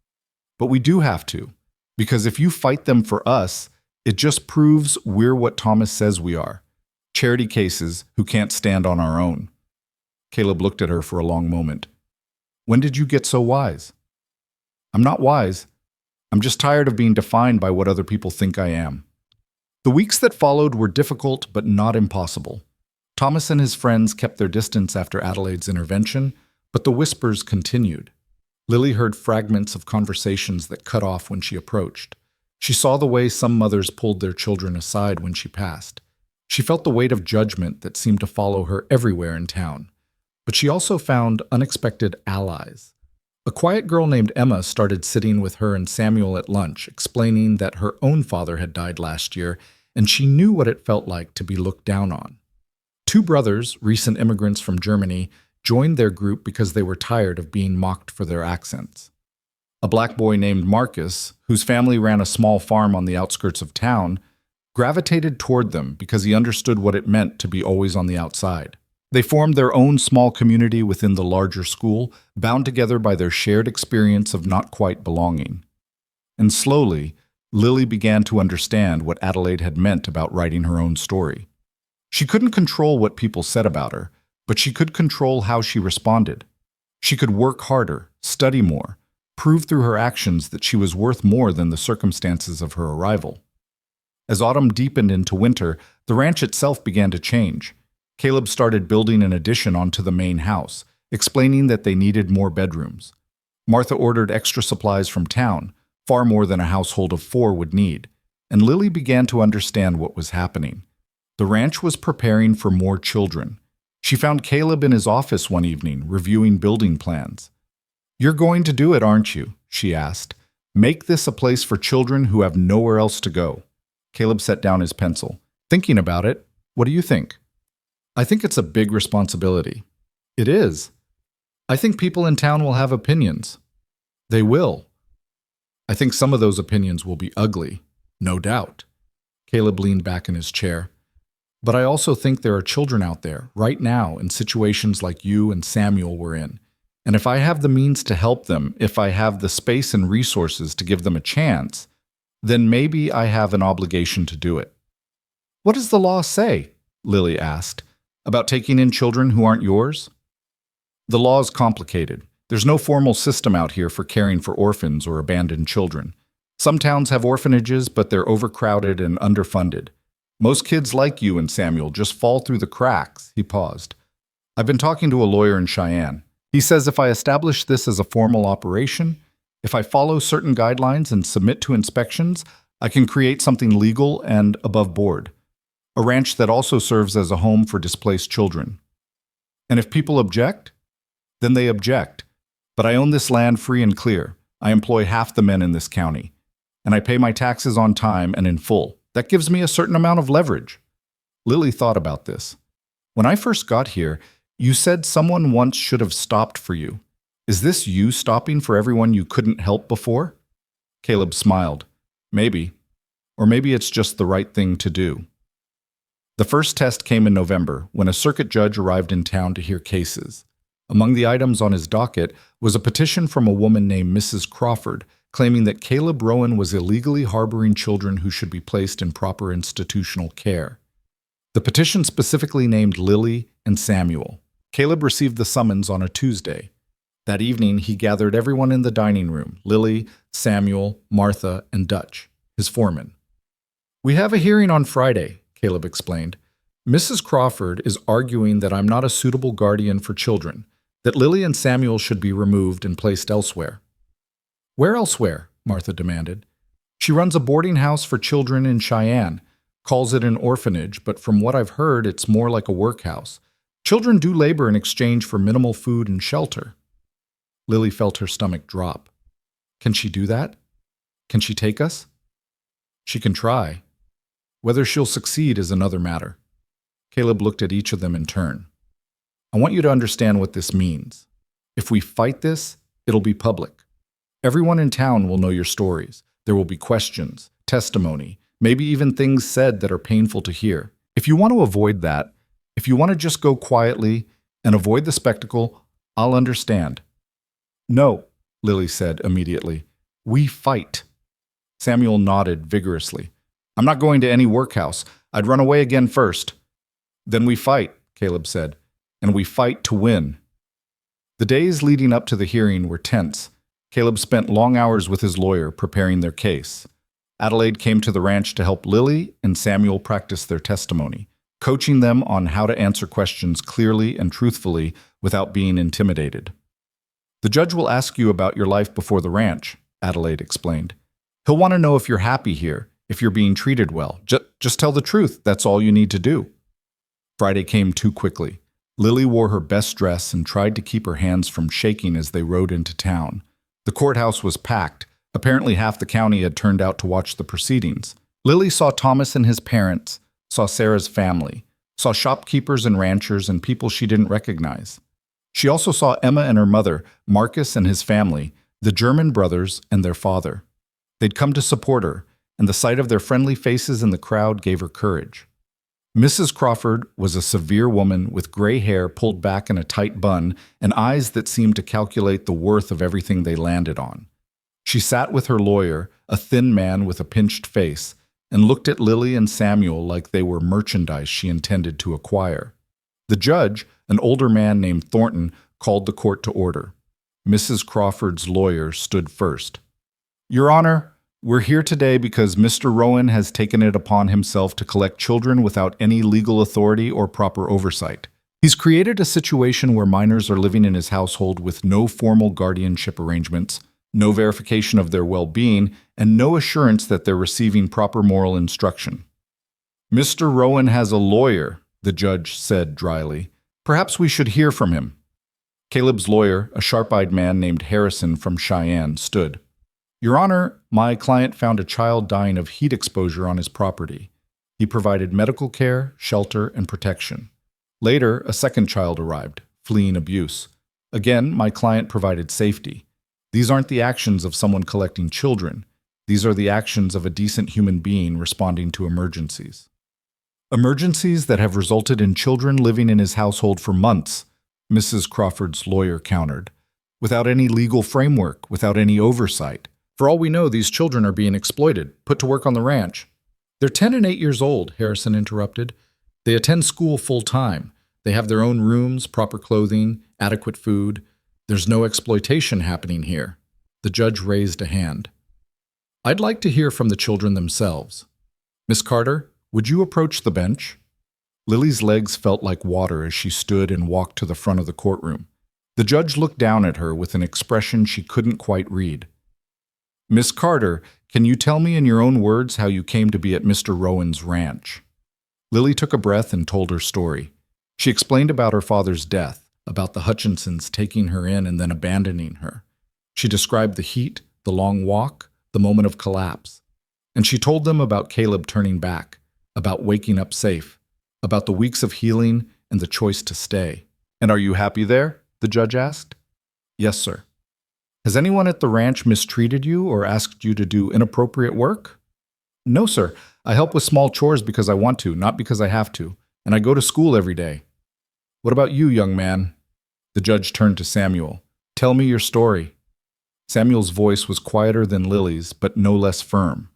But we do have to, because if you fight them for us, it just proves we're what Thomas says we are. Charity cases who can't stand on our own. Caleb looked at her for a long moment. When did you get so wise? I'm not wise. I'm just tired of being defined by what other people think I am. The weeks that followed were difficult but not impossible. Thomas and his friends kept their distance after Adelaide's intervention, but the whispers continued. Lily heard fragments of conversations that cut off when she approached. She saw the way some mothers pulled their children aside when she passed. She felt the weight of judgment that seemed to follow her everywhere in town. But she also found unexpected allies. A quiet girl named Emma started sitting with her and Samuel at lunch, explaining that her own father had died last year, and she knew what it felt like to be looked down on. Two brothers, recent immigrants from Germany, joined their group because they were tired of being mocked for their accents. A black boy named Marcus, whose family ran a small farm on the outskirts of town, gravitated toward them because he understood what it meant to be always on the outside. They formed their own small community within the larger school, bound together by their shared experience of not quite belonging. And slowly, Lily began to understand what Adelaide had meant about writing her own story. She couldn't control what people said about her, but she could control how she responded. She could work harder, study more, prove through her actions that she was worth more than the circumstances of her arrival. As autumn deepened into winter, the ranch itself began to change. Caleb started building an addition onto the main house, explaining that they needed more bedrooms. Martha ordered extra supplies from town, far more than a household of 4 would need, and Lily began to understand what was happening. The ranch was preparing for more children. She found Caleb in his office one evening, reviewing building plans. "You're going to do it, aren't you?" she asked. "Make this a place for children who have nowhere else to go." Caleb set down his pencil. Thinking about it, what do you think? I think it's a big responsibility. It is. I think people in town will have opinions. They will. I think some of those opinions will be ugly, no doubt. Caleb leaned back in his chair. But I also think there are children out there, right now, in situations like you and Samuel were in. And if I have the means to help them, if I have the space and resources to give them a chance, then maybe I have an obligation to do it. What does the law say? Lily asked. About taking in children who aren't yours? The law is complicated. There's no formal system out here for caring for orphans or abandoned children. Some towns have orphanages, but they're overcrowded and underfunded. Most kids like you and Samuel just fall through the cracks. He paused. I've been talking to a lawyer in Cheyenne. He says if I establish this as a formal operation, if I follow certain guidelines and submit to inspections, I can create something legal and above board. A ranch that also serves as a home for displaced children. And if people object, then they object. But I own this land free and clear. I employ half the men in this county. And I pay my taxes on time and in full. That gives me a certain amount of leverage. Lily thought about this. When I first got here, you said someone once should have stopped for you. Is this you stopping for everyone you couldn't help before? Caleb smiled. Maybe. Or maybe it's just the right thing to do. The first test came in November, when a circuit judge arrived in town to hear cases. Among the items on his docket was a petition from a woman named Mrs. Crawford, claiming that Caleb Rowan was illegally harboring children who should be placed in proper institutional care. The petition specifically named Lily and Samuel. Caleb received the summons on a Tuesday. That evening, he gathered everyone in the dining room, Lily, Samuel, Martha, and Dutch, his foreman. We have a hearing on Friday, Caleb explained. Mrs. Crawford is arguing that I'm not a suitable guardian for children, that Lily and Samuel should be removed and placed elsewhere. Where elsewhere? Martha demanded. She runs a boarding house for children in Cheyenne, calls it an orphanage, but from what I've heard, it's more like a workhouse. Children do labor in exchange for minimal food and shelter. Lily felt her stomach drop. Can she do that? Can she take us? She can try. Whether she'll succeed is another matter. Caleb looked at each of them in turn. I want you to understand what this means. If we fight this, it'll be public. Everyone in town will know your stories. There will be questions, testimony, maybe even things said that are painful to hear. If you want to avoid that, if you want to just go quietly and avoid the spectacle, I'll understand. No, Lily said immediately. We fight. Samuel nodded vigorously. I'm not going to any workhouse. I'd run away again first. Then we fight, Caleb said, and we fight to win. The days leading up to the hearing were tense. Caleb spent long hours with his lawyer preparing their case. Adelaide came to the ranch to help Lily and Samuel practice their testimony, coaching them on how to answer questions clearly and truthfully without being intimidated. The judge will ask you about your life before the ranch, Adelaide explained. He'll want to know if you're happy here, if you're being treated well. Just tell the truth. That's all you need to do. Friday came too quickly. Lily wore her best dress and tried to keep her hands from shaking as they rode into town. The courthouse was packed. Apparently half the county had turned out to watch the proceedings. Lily saw Thomas and his parents, saw Sarah's family, saw shopkeepers and ranchers and people she didn't recognize. She also saw Emma and her mother, Marcus and his family, the German brothers and their father. They'd come to support her, and the sight of their friendly faces in the crowd gave her courage. Mrs. Crawford was a severe woman with gray hair pulled back in a tight bun and eyes that seemed to calculate the worth of everything they landed on. She sat with her lawyer, a thin man with a pinched face, and looked at Lily and Samuel like they were merchandise she intended to acquire. The judge, an older man named Thornton, called the court to order. Mrs. Crawford's lawyer stood first. Your Honor, we're here today because Mr. Rowan has taken it upon himself to collect children without any legal authority or proper oversight. He's created a situation where minors are living in his household with no formal guardianship arrangements, no verification of their well-being, and no assurance that they're receiving proper moral instruction. Mr. Rowan has a lawyer, the judge said dryly. Perhaps we should hear from him. Caleb's lawyer, a sharp-eyed man named Harrison from Cheyenne, stood. Your Honor, my client found a child dying of heat exposure on his property. He provided medical care, shelter, and protection. Later, a second child arrived, fleeing abuse. Again, my client provided safety. These aren't the actions of someone collecting children. These are the actions of a decent human being responding to emergencies. Emergencies that have resulted in children living in his household for months, Mrs. Crawford's lawyer countered, without any legal framework, without any oversight. For all we know, these children are being exploited, put to work on the ranch. They're 10 and 8 years old, Harrison interrupted. They attend school full-time. They have their own rooms, proper clothing, adequate food. There's no exploitation happening here. The judge raised a hand. I'd like to hear from the children themselves. Miss Carter, would you approach the bench? Lily's legs felt like water as she stood and walked to the front of the courtroom. The judge looked down at her with an expression she couldn't quite read. Miss Carter, can you tell me in your own words how you came to be at Mr. Rowan's ranch? Lily took a breath and told her story. She explained about her father's death, about the Hutchinsons taking her in and then abandoning her. She described the heat, the long walk, the moment of collapse. And she told them about Caleb turning back, about waking up safe, about the weeks of healing and the choice to stay. And are you happy there? The judge asked. Yes, sir. Has anyone at the ranch mistreated you or asked you to do inappropriate work? No, sir. I help with small chores because I want to, not because I have to. And I go to school every day. What about you, young man? The judge turned to Samuel. Tell me your story. Samuel's voice was quieter than Lily's, but no less firm.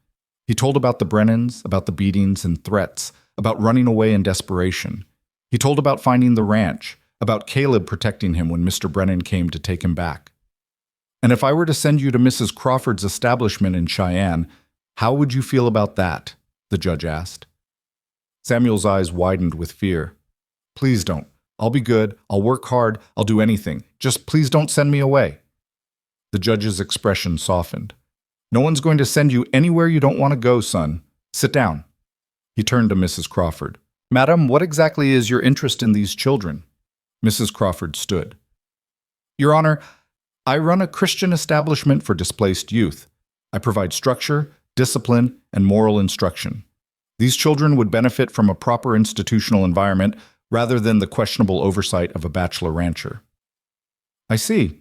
He told about the Brennans, about the beatings and threats, about running away in desperation. He told about finding the ranch, about Caleb protecting him when Mr. Brennan came to take him back. And if I were to send you to Mrs. Crawford's establishment in Cheyenne, how would you feel about that? The judge asked. Samuel's eyes widened with fear. Please don't. I'll be good. I'll work hard. I'll do anything. Just please don't send me away. The judge's expression softened. No one's going to send you anywhere you don't want to go, son. Sit down. He turned to Mrs. Crawford. Madam, what exactly is your interest in these children? Mrs. Crawford stood. Your Honor, I run a Christian establishment for displaced youth. I provide structure, discipline, and moral instruction. These children would benefit from a proper institutional environment rather than the questionable oversight of a bachelor rancher. I see.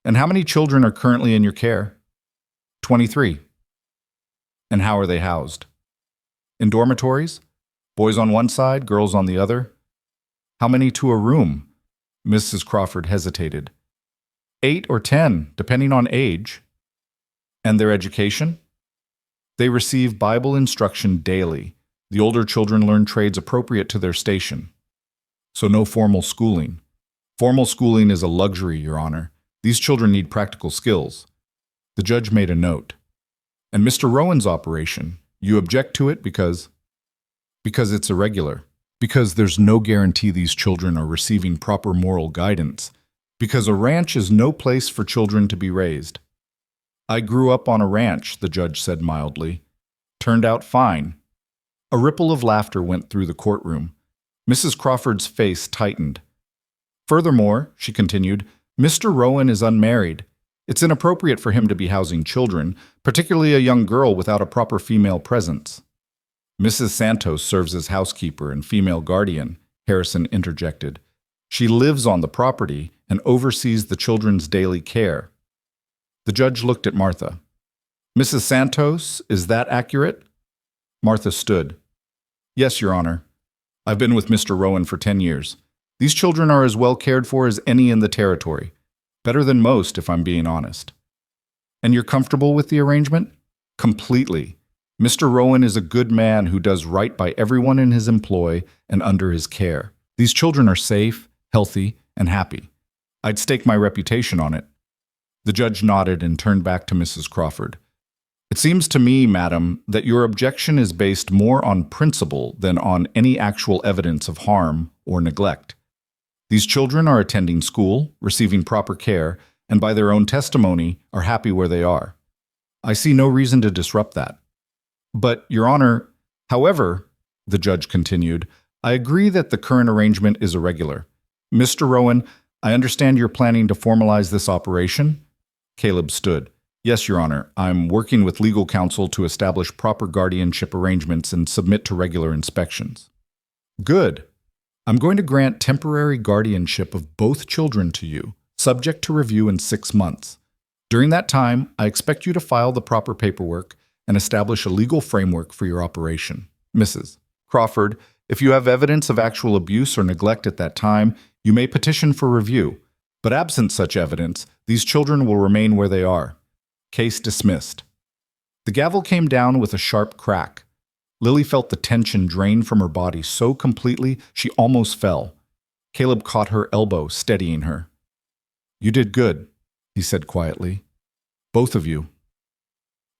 And how many children are currently in your care? 23. And how are they housed? In dormitories? Boys on one side, girls on the other? How many to a room? Mrs. Crawford hesitated. 8 or 10, depending on age. And their education? They receive Bible instruction daily. The older children learn trades appropriate to their station. So no formal schooling. Formal schooling is a luxury, Your Honor. These children need practical skills. The judge made a note. And Mr. Rowan's operation, you object to it because it's irregular. Because there's no guarantee these children are receiving proper moral guidance. Because a ranch is no place for children to be raised. I grew up on a ranch, the judge said mildly. Turned out fine. A ripple of laughter went through the courtroom. Mrs. Crawford's face tightened. Furthermore, she continued, Mr. Rowan is unmarried. It's inappropriate for him to be housing children, particularly a young girl without a proper female presence. Mrs. Santos serves as housekeeper and female guardian, Harrison interjected. She lives on the property and oversees the children's daily care. The judge looked at Martha. Mrs. Santos, is that accurate? Martha stood. Yes, Your Honor. I've been with Mr. Rowan for 10 years. These children are as well cared for as any in the territory. Better than most, if I'm being honest. And you're comfortable with the arrangement? Completely. Mr. Rowan is a good man who does right by everyone in his employ and under his care. These children are safe, healthy, and happy. I'd stake my reputation on it. The judge nodded and turned back to Mrs. Crawford. It seems to me, madam, that your objection is based more on principle than on any actual evidence of harm or neglect. These children are attending school, receiving proper care, and by their own testimony are happy where they are. I see no reason to disrupt that. But, Your Honor, however, the judge continued, I agree that the current arrangement is irregular. Mr. Rowan, I understand you're planning to formalize this operation? Caleb stood. Yes, Your Honor. I'm working with legal counsel to establish proper guardianship arrangements and submit to regular inspections. Good. I'm going to grant temporary guardianship of both children to you, subject to review in 6 months. During that time, I expect you to file the proper paperwork and establish a legal framework for your operation. Mrs. Crawford, if you have evidence of actual abuse or neglect at that time, you may petition for review. But absent such evidence, these children will remain where they are. Case dismissed. The gavel came down with a sharp crack. Lily felt the tension drain from her body so completely she almost fell. Caleb caught her elbow, steadying her. You did good, he said quietly. Both of you.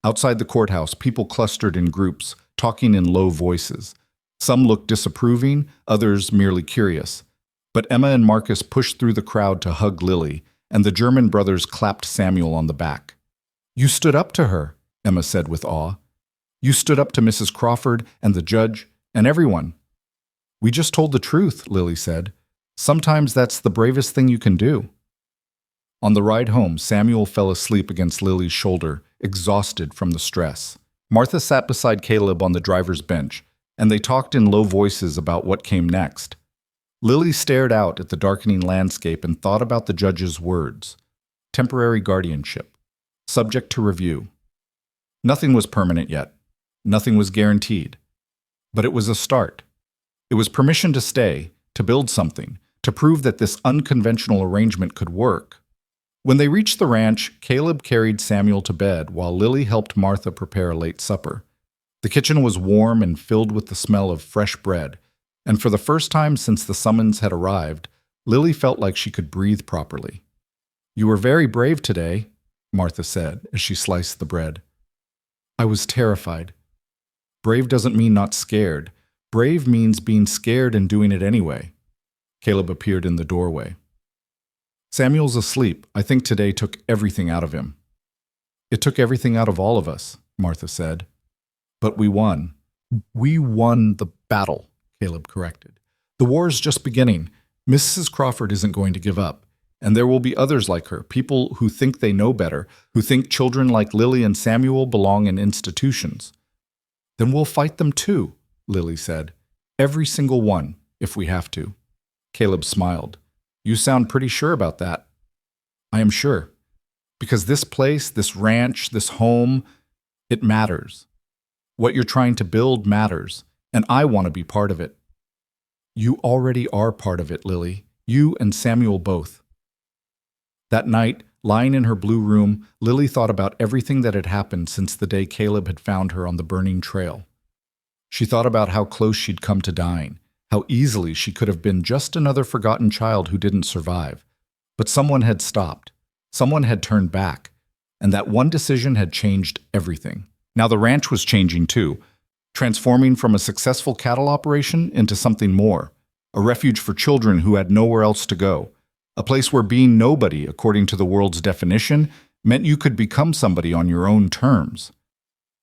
Outside the courthouse, people clustered in groups, talking in low voices. Some looked disapproving, others merely curious. But Emma and Marcus pushed through the crowd to hug Lily, and the German brothers clapped Samuel on the back. You stood up to her, Emma said with awe. You stood up to Mrs. Crawford and the judge and everyone. We just told the truth, Lily said. Sometimes that's the bravest thing you can do. On the ride home, Samuel fell asleep against Lily's shoulder, exhausted from the stress. Martha sat beside Caleb on the driver's bench, and they talked in low voices about what came next. Lily stared out at the darkening landscape and thought about the judge's words. Temporary guardianship. Subject to review. Nothing was permanent yet. Nothing was guaranteed. But it was a start. It was permission to stay, to build something, to prove that this unconventional arrangement could work. When they reached the ranch, Caleb carried Samuel to bed while Lily helped Martha prepare a late supper. The kitchen was warm and filled with the smell of fresh bread, and for the first time since the summons had arrived, Lily felt like she could breathe properly. You were very brave today, Martha said as she sliced the bread. I was terrified. Brave doesn't mean not scared. Brave means being scared and doing it anyway. Caleb appeared in the doorway. Samuel's asleep. I think today took everything out of him. It took everything out of all of us, Martha said. But we won. We won the battle, Caleb corrected. The war's just beginning. Mrs. Crawford isn't going to give up. And there will be others like her, people who think they know better, who think children like Lily and Samuel belong in institutions. Then we'll fight them too, Lily said. Every single one, if we have to. Caleb smiled. You sound pretty sure about that. I am sure. Because this place, this ranch, this home, it matters. What you're trying to build matters, and I want to be part of it. You already are part of it, Lily. You and Samuel both. That night, lying in her blue room, Lily thought about everything that had happened since the day Caleb had found her on the burning trail. She thought about how close she'd come to dying, how easily she could have been just another forgotten child who didn't survive. But someone had stopped. Someone had turned back. And that one decision had changed everything. Now the ranch was changing too, transforming from a successful cattle operation into something more, a refuge for children who had nowhere else to go. A place where being nobody, according to the world's definition, meant you could become somebody on your own terms.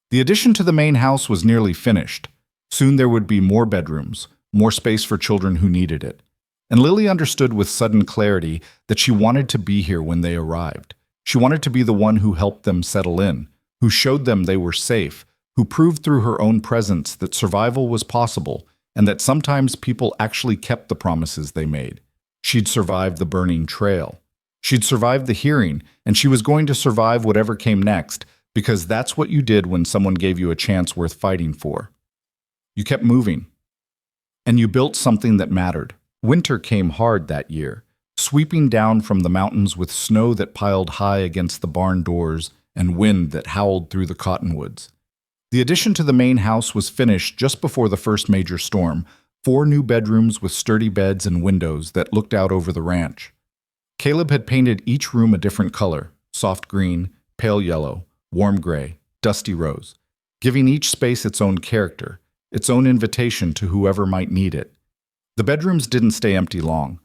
The addition to the main house was nearly finished. Soon there would be more bedrooms, more space for children who needed it. And Lily understood with sudden clarity that she wanted to be here when they arrived. She wanted to be the one who helped them settle in, who showed them they were safe, who proved through her own presence that survival was possible and that sometimes people actually kept the promises they made. She'd survived the burning trail. She'd survived the hearing, and she was going to survive whatever came next, because that's what you did when someone gave you a chance worth fighting for. You kept moving, and you built something that mattered. Winter came hard that year, sweeping down from the mountains with snow that piled high against the barn doors and wind that howled through the cottonwoods. The addition to the main house was finished just before the first major storm, 4 new bedrooms with sturdy beds and windows that looked out over the ranch. Caleb had painted each room a different color, soft green, pale yellow, warm gray, dusty rose, giving each space its own character, its own invitation to whoever might need it. The bedrooms didn't stay empty long.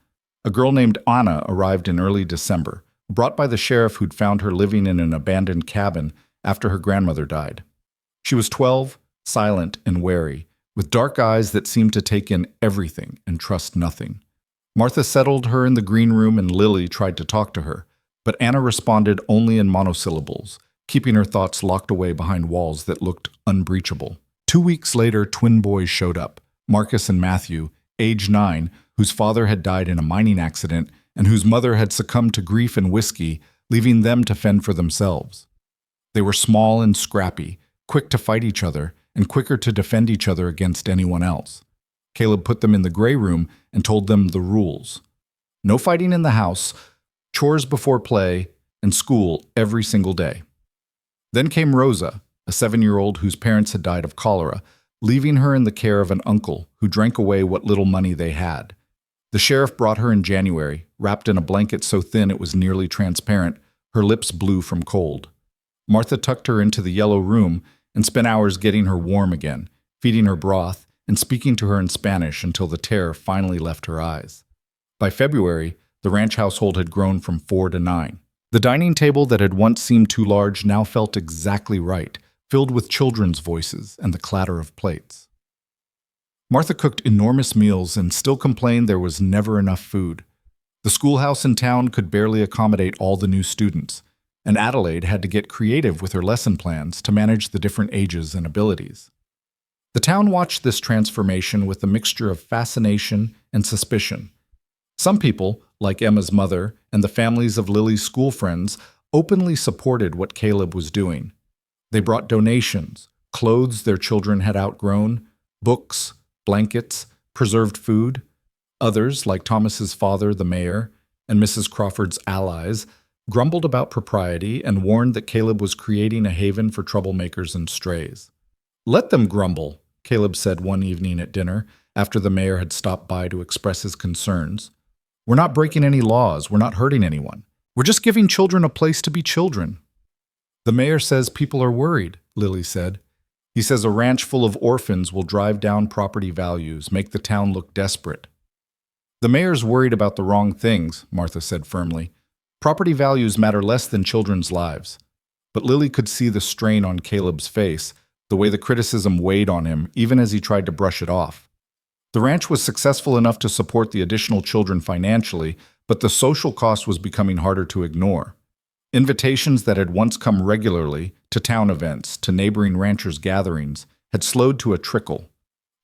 A girl named Anna arrived in early December, brought by the sheriff who'd found her living in an abandoned cabin after her grandmother died. She was 12, silent and wary, with dark eyes that seemed to take in everything and trust nothing. Martha settled her in the green room and Lily tried to talk to her, but Anna responded only in monosyllables, keeping her thoughts locked away behind walls that looked unbreachable. 2 weeks later, twin boys showed up, Marcus and Matthew, age 9, whose father had died in a mining accident and whose mother had succumbed to grief and whiskey, leaving them to fend for themselves. They were small and scrappy, quick to fight each other, and quicker to defend each other against anyone else. Caleb put them in the gray room and told them the rules. No fighting in the house, chores before play, and school every single day. Then came Rosa, a 7-year-old whose parents had died of cholera, leaving her in the care of an uncle who drank away what little money they had. The sheriff brought her in January, wrapped in a blanket so thin it was nearly transparent, her lips blue from cold. Martha tucked her into the yellow room and spent hours getting her warm again, feeding her broth, and speaking to her in Spanish until the terror finally left her eyes. By February, the ranch household had grown from 4 to 9. The dining table that had once seemed too large now felt exactly right, filled with children's voices and the clatter of plates. Martha cooked enormous meals and still complained there was never enough food. The schoolhouse in town could barely accommodate all the new students, and Adelaide had to get creative with her lesson plans to manage the different ages and abilities. The town watched this transformation with a mixture of fascination and suspicion. Some people, like Emma's mother and the families of Lily's school friends, openly supported what Caleb was doing. They brought donations, clothes their children had outgrown, books, blankets, preserved food. Others, like Thomas's father, the mayor, and Mrs. Crawford's allies, grumbled about propriety and warned that Caleb was creating a haven for troublemakers and strays. "Let them grumble," Caleb said one evening at dinner, after the mayor had stopped by to express his concerns. "We're not breaking any laws, we're not hurting anyone. We're just giving children a place to be children." "The mayor says people are worried," Lily said. "He says a ranch full of orphans will drive down property values, make the town look desperate." "The mayor's worried about the wrong things," Martha said firmly. "Property values matter less than children's lives." But Lily could see the strain on Caleb's face, the way the criticism weighed on him, even as he tried to brush it off. The ranch was successful enough to support the additional children financially, but the social cost was becoming harder to ignore. Invitations that had once come regularly to town events, to neighboring ranchers' gatherings, had slowed to a trickle.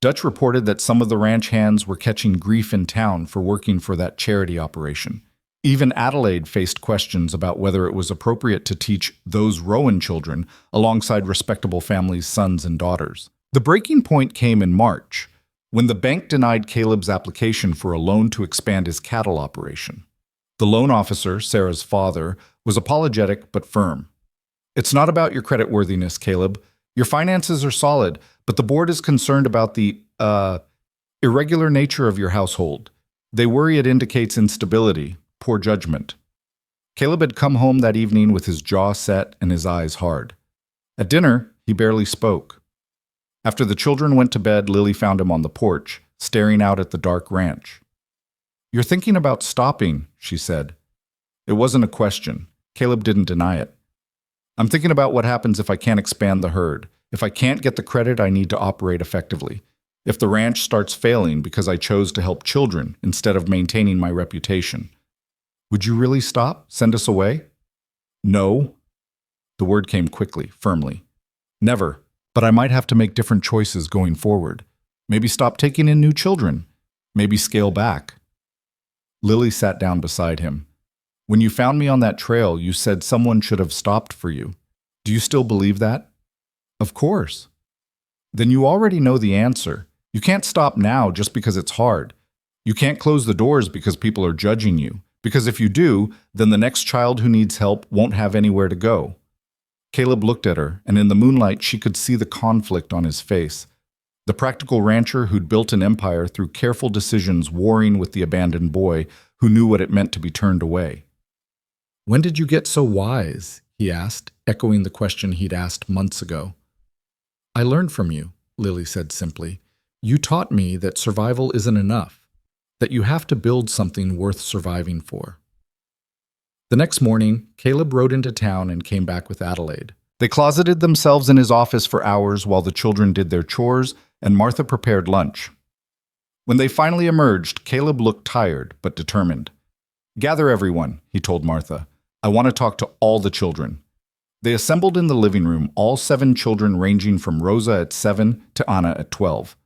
Dutch reported that some of the ranch hands were catching grief in town for working for that charity operation. Even Adelaide faced questions about whether it was appropriate to teach those Rowan children alongside respectable families' sons and daughters. The breaking point came in March, when the bank denied Caleb's application for a loan to expand his cattle operation. The loan officer, Sarah's father, was apologetic but firm. "It's not about your creditworthiness, Caleb. Your finances are solid, but the board is concerned about the, irregular nature of your household. They worry it indicates instability, poor judgment." Caleb had come home that evening with his jaw set and his eyes hard. At dinner, he barely spoke. After the children went to bed, Lily found him on the porch, staring out at the dark ranch. "You're thinking about stopping," she said. It wasn't a question. Caleb didn't deny it. "I'm thinking about what happens if I can't expand the herd, if I can't get the credit I need to operate effectively, if the ranch starts failing because I chose to help children instead of maintaining my reputation. Would you really stop? Send us away?" "No." The word came quickly, firmly. "Never. But I might have to make different choices going forward. Maybe stop taking in new children. Maybe scale back." Lily sat down beside him. "When you found me on that trail, you said someone should have stopped for you. Do you still believe that?" "Of course." "Then you already know the answer. You can't stop now just because it's hard. You can't close the doors because people are judging you. Because if you do, then the next child who needs help won't have anywhere to go." Caleb looked at her, and in the moonlight she could see the conflict on his face. The practical rancher who'd built an empire through careful decisions warring with the abandoned boy who knew what it meant to be turned away. "When did you get so wise?" he asked, echoing the question he'd asked months ago. "I learned from you," Lily said simply. "You taught me that survival isn't enough, that you have to build something worth surviving for." The next morning, Caleb rode into town and came back with Adelaide. They closeted themselves in his office for hours while the children did their chores and Martha prepared lunch. When they finally emerged, Caleb looked tired but determined. "Gather everyone," he told Martha. "I want to talk to all the children." They assembled in the living room, all 7 children ranging from Rosa at 7 to Anna at 12.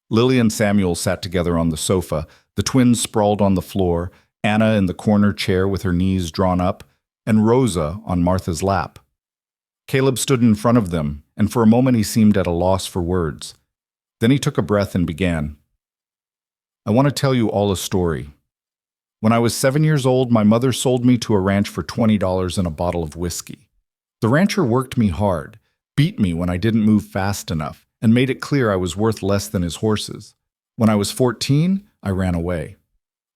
Lily and Samuel sat together on the sofa, the twins sprawled on the floor, Anna in the corner chair with her knees drawn up, and Rosa on Martha's lap. Caleb stood in front of them, and for a moment he seemed at a loss for words. Then he took a breath and began. I want to tell you all a story. When I was 7 years old, my mother sold me to a ranch for $20 and a bottle of whiskey. The rancher worked me hard, beat me when I didn't move fast enough, and made it clear I was worth less than his horses. When I was 14, I ran away.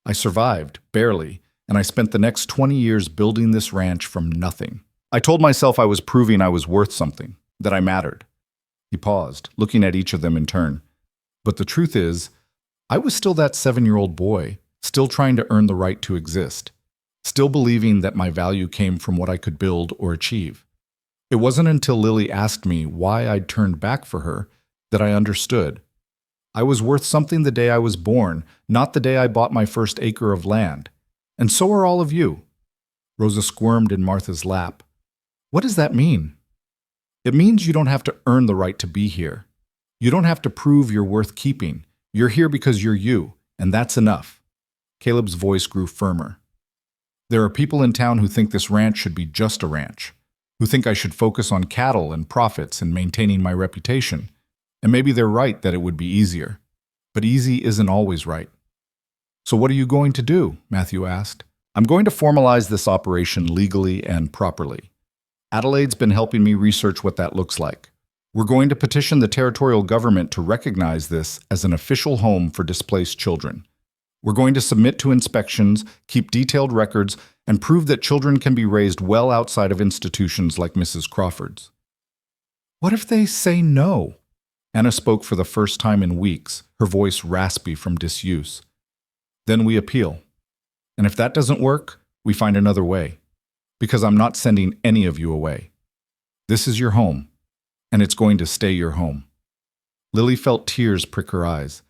I survived, barely, and I spent the next 20 years building this ranch from nothing. I told myself I was proving I was worth something, that I mattered. He paused, looking at each of them in turn. But the truth is, I was still that 7-year-old boy, still trying to earn the right to exist, still believing that my value came from what I could build or achieve. It wasn't until Lily asked me why I'd turned back for her that I understood. I was worth something the day I was born, not the day I bought my first acre of land. And so are all of you. Rosa squirmed in Martha's lap. What does that mean? It means you don't have to earn the right to be here. You don't have to prove you're worth keeping. You're here because you're you, and that's enough. Caleb's voice grew firmer. There are people in town who think this ranch should be just a ranch, who think I should focus on cattle and profits and maintaining my reputation. And maybe they're right that it would be easier. But easy isn't always right. So what are you going to do? Matthew asked. I'm going to formalize this operation legally and properly. Adelaide's been helping me research what that looks like. We're going to petition the territorial government to recognize this as an official home for displaced children. We're going to submit to inspections, keep detailed records, and prove that children can be raised well outside of institutions like Mrs. Crawford's. What if they say no? Anna spoke for the first time in weeks, her voice raspy from disuse. Then we appeal. And if that doesn't work, we find another way. Because I'm not sending any of you away. This is your home, and it's going to stay your home. Lily felt tears prick her eyes,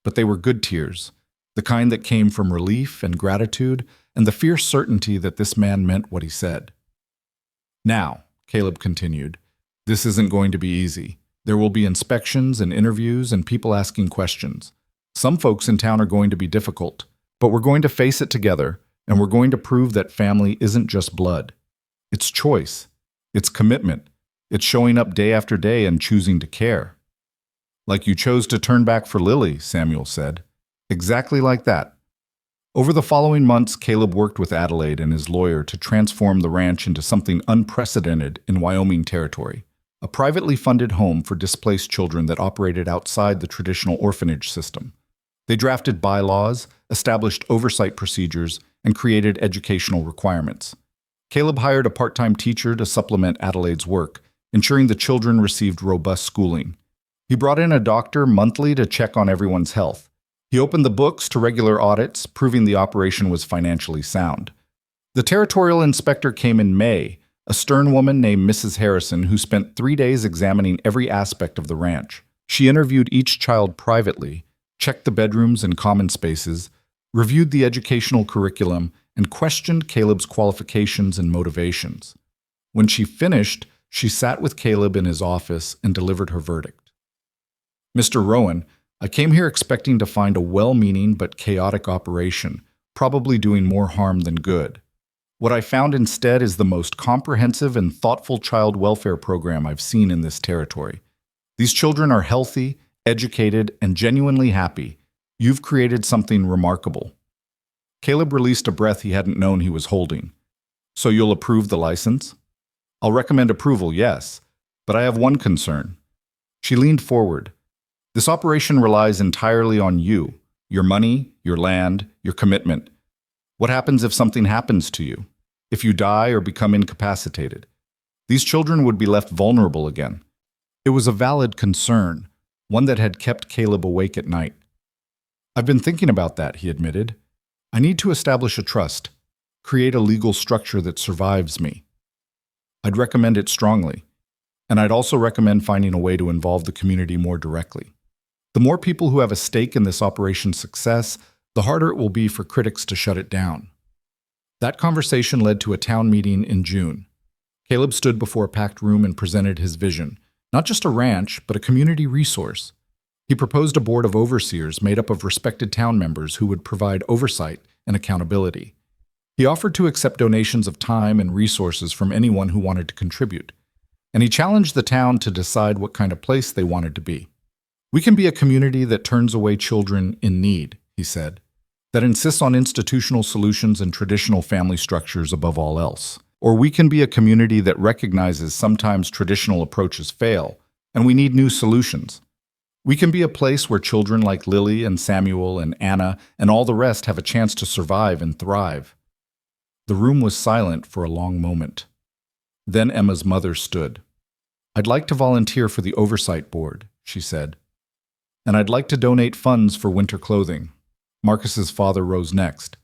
but they were good tears, the kind that came from relief and gratitude and the fierce certainty that this man meant what he said. Now, Caleb continued, this isn't going to be easy. There will be inspections and interviews and people asking questions. Some folks in town are going to be difficult, but we're going to face it together, and we're going to prove that family isn't just blood. It's choice. It's commitment. It's showing up day after day and choosing to care. Like you chose to turn back for Lily, Samuel said. Exactly like that. Over the following months, Caleb worked with Adelaide and his lawyer to transform the ranch into something unprecedented in Wyoming territory, a privately funded home for displaced children that operated outside the traditional orphanage system. They drafted bylaws, established oversight procedures, and created educational requirements. Caleb hired a part-time teacher to supplement Adelaide's work, ensuring the children received robust schooling. He brought in a doctor monthly to check on everyone's health. He opened the books to regular audits, proving the operation was financially sound. The territorial inspector came in May, a stern woman named Mrs. Harrison who spent 3 days examining every aspect of the ranch. She interviewed each child privately, checked the bedrooms and common spaces, reviewed the educational curriculum, and questioned Caleb's qualifications and motivations. When she finished, she sat with Caleb in his office and delivered her verdict. Mr. Rowan, I came here expecting to find a well-meaning but chaotic operation, probably doing more harm than good. What I found instead is the most comprehensive and thoughtful child welfare program I've seen in this territory. These children are healthy, educated, and genuinely happy. You've created something remarkable. Caleb released a breath he hadn't known he was holding. So you'll approve the license? I'll recommend approval, yes, but I have one concern. She leaned forward. This operation relies entirely on you, your money, your land, your commitment. What happens if something happens to you? If you die or become incapacitated? These children would be left vulnerable again. It was a valid concern, one that had kept Caleb awake at night. I've been thinking about that, he admitted. I need to establish a trust, create a legal structure that survives me. I'd recommend it strongly, and I'd also recommend finding a way to involve the community more directly. The more people who have a stake in this operation's success, the harder it will be for critics to shut it down. That conversation led to a town meeting in June. Caleb stood before a packed room and presented his vision. Not just a ranch, but a community resource. He proposed a board of overseers made up of respected town members who would provide oversight and accountability. He offered to accept donations of time and resources from anyone who wanted to contribute. And he challenged the town to decide what kind of place they wanted to be. "We can be a community that turns away children in need," he said, "that insists on institutional solutions and traditional family structures above all else. Or we can be a community that recognizes sometimes traditional approaches fail, and we need new solutions. We can be a place where children like Lily and Samuel and Anna and all the rest have a chance to survive and thrive." The room was silent for a long moment. Then Emma's mother stood. "I'd like to volunteer for the oversight board," she said. "And I'd like to donate funds for winter clothing." Marcus's father rose next.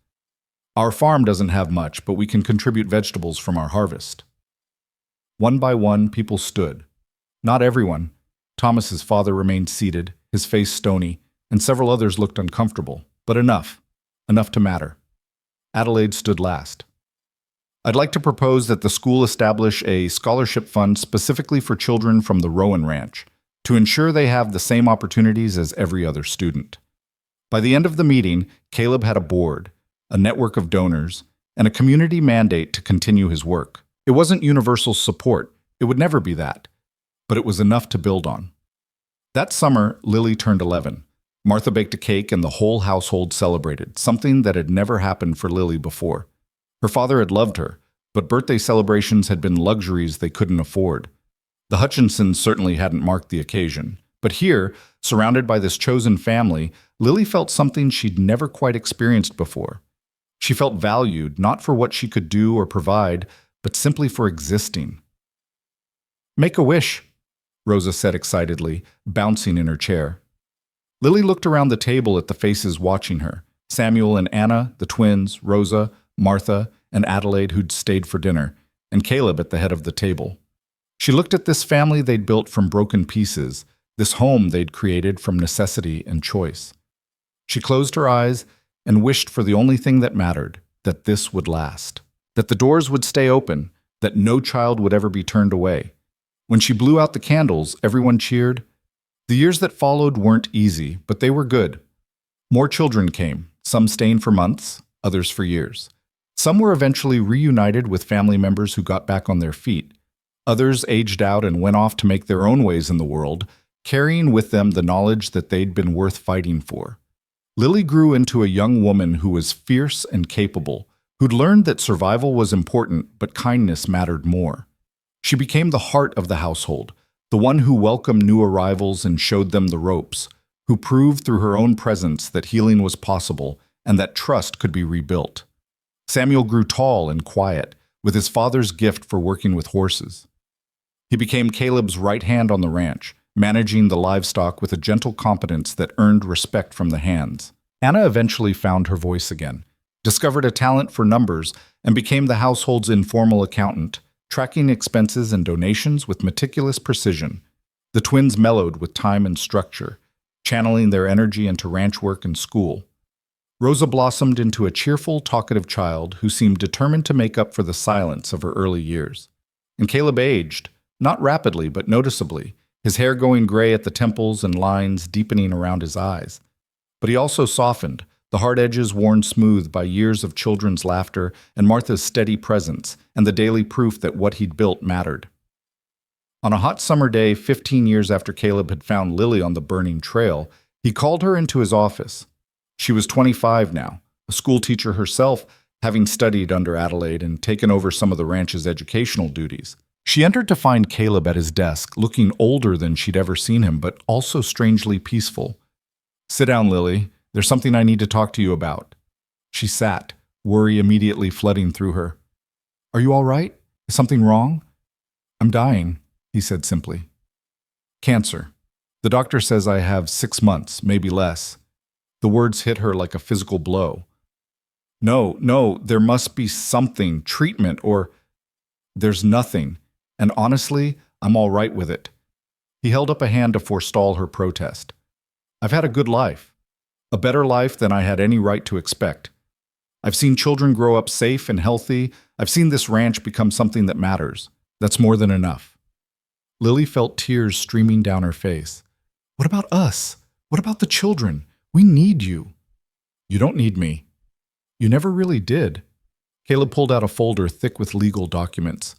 "Our farm doesn't have much, but we can contribute vegetables from our harvest." One by one, people stood. Not everyone. Thomas's father remained seated, his face stony, and several others looked uncomfortable, but enough to matter. Adelaide stood last. "I'd like to propose that the school establish a scholarship fund specifically for children from the Rowan Ranch, to ensure they have the same opportunities as every other student." By the end of the meeting, Caleb had a board, a network of donors, and a community mandate to continue his work. It wasn't universal support, it would never be that, but it was enough to build on. That summer, Lily turned 11. Martha baked a cake and the whole household celebrated, something that had never happened for Lily before. Her father had loved her, but birthday celebrations had been luxuries they couldn't afford. The Hutchinsons certainly hadn't marked the occasion. But here, surrounded by this chosen family, Lily felt something she'd never quite experienced before. She felt valued, not for what she could do or provide, but simply for existing. "Make a wish," Rosa said excitedly, bouncing in her chair. Lily looked around the table at the faces watching her. Samuel and Anna, the twins, Rosa, Martha, and Adelaide who'd stayed for dinner, and Caleb at the head of the table. She looked at this family they'd built from broken pieces, this home they'd created from necessity and choice. She closed her eyes and wished for the only thing that mattered, that this would last, that the doors would stay open, that no child would ever be turned away. When she blew out the candles, everyone cheered. The years that followed weren't easy, but they were good. More children came, some staying for months, others for years. Some were eventually reunited with family members who got back on their feet. Others aged out and went off to make their own ways in the world, carrying with them the knowledge that they'd been worth fighting for. Lily grew into a young woman who was fierce and capable, who'd learned that survival was important, but kindness mattered more. She became the heart of the household, the one who welcomed new arrivals and showed them the ropes, who proved through her own presence that healing was possible and that trust could be rebuilt. Samuel grew tall and quiet, with his father's gift for working with horses. He became Caleb's right hand on the ranch, managing the livestock with a gentle competence that earned respect from the hands. Anna eventually found her voice again, discovered a talent for numbers, and became the household's informal accountant, tracking expenses and donations with meticulous precision. The twins mellowed with time and structure, channeling their energy into ranch work and school. Rosa blossomed into a cheerful, talkative child who seemed determined to make up for the silence of her early years. And Caleb aged, not rapidly but noticeably, his hair going gray at the temples and lines deepening around his eyes. But he also softened, the hard edges worn smooth by years of children's laughter and Martha's steady presence, and the daily proof that what he'd built mattered. On a hot summer day, 15 years after Caleb had found Lily on the burning trail, he called her into his office. She was 25 now, a schoolteacher herself, having studied under Adelaide and taken over some of the ranch's educational duties. She entered to find Caleb at his desk, looking older than she'd ever seen him, but also strangely peaceful. "Sit down, Lily. There's something I need to talk to you about." She sat, worry immediately flooding through her. "Are you all right? Is something wrong?" "I'm dying," he said simply. "Cancer. The doctor says I have 6 months, maybe less." The words hit her like a physical blow. No, there must be something, treatment, or..." "There's nothing. And honestly, I'm all right with it." He held up a hand to forestall her protest. "I've had a good life. A better life than I had any right to expect. I've seen children grow up safe and healthy. I've seen this ranch become something that matters. That's more than enough. Lily felt tears streaming down her face. What about us? What about the children? We need you. You don't need me. You never really did. Caleb pulled out a folder thick with legal documents.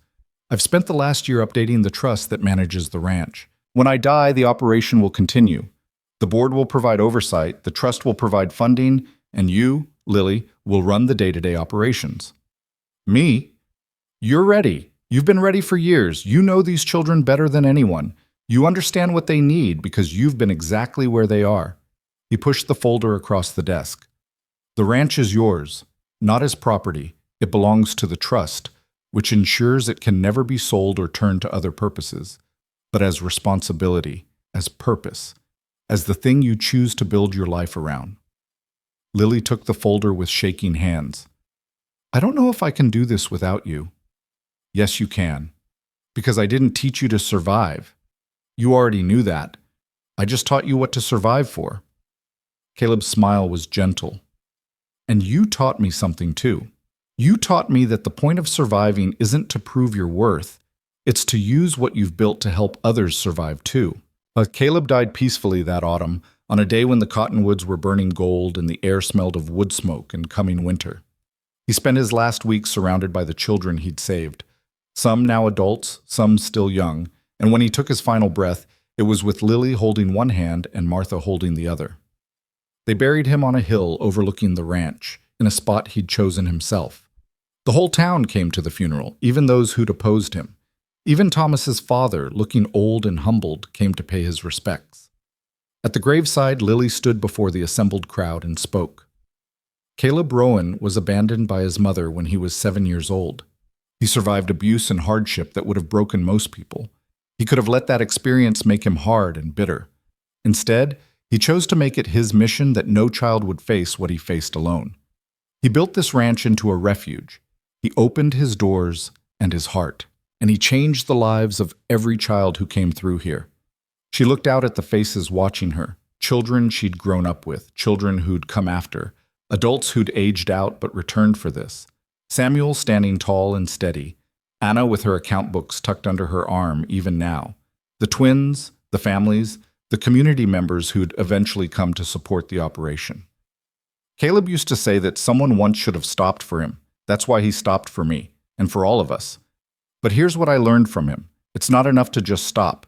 I've spent the last year updating the trust that manages the ranch. When I die, the operation will continue. The board will provide oversight, the trust will provide funding, and you, Lily, will run the day-to-day operations. Me? You're ready. You've been ready for years. You know these children better than anyone. You understand what they need because you've been exactly where they are. He pushed the folder across the desk. The ranch is yours, not as property. It belongs to the trust, which ensures it can never be sold or turned to other purposes, but as responsibility, as purpose, as the thing you choose to build your life around. Lily took the folder with shaking hands. I don't know if I can do this without you. Yes, you can. Because I didn't teach you to survive. You already knew that. I just taught you what to survive for. Caleb's smile was gentle. And you taught me something too. You taught me that the point of surviving isn't to prove your worth. It's to use what you've built to help others survive too. But Caleb died peacefully that autumn, on a day when the cottonwoods were burning gold and the air smelled of wood smoke and coming winter. He spent his last week surrounded by the children he'd saved, some now adults, some still young, and when he took his final breath, it was with Lily holding one hand and Martha holding the other. They buried him on a hill overlooking the ranch, in a spot he'd chosen himself. The whole town came to the funeral, even those who'd opposed him. Even Thomas's father, looking old and humbled, came to pay his respects. At the graveside, Lily stood before the assembled crowd and spoke. Caleb Rowan was abandoned by his mother when he was 7 years old. He survived abuse and hardship that would have broken most people. He could have let that experience make him hard and bitter. Instead, he chose to make it his mission that no child would face what he faced alone. He built this ranch into a refuge. He opened his doors and his heart, and he changed the lives of every child who came through here. She looked out at the faces watching her, children she'd grown up with, children who'd come after, adults who'd aged out but returned for this. Samuel standing tall and steady, Anna with her account books tucked under her arm even now, the twins, the families, the community members who'd eventually come to support the operation. Caleb used to say that someone once should have stopped for him. That's why he stopped for me, and for all of us. But here's what I learned from him. It's not enough to just stop.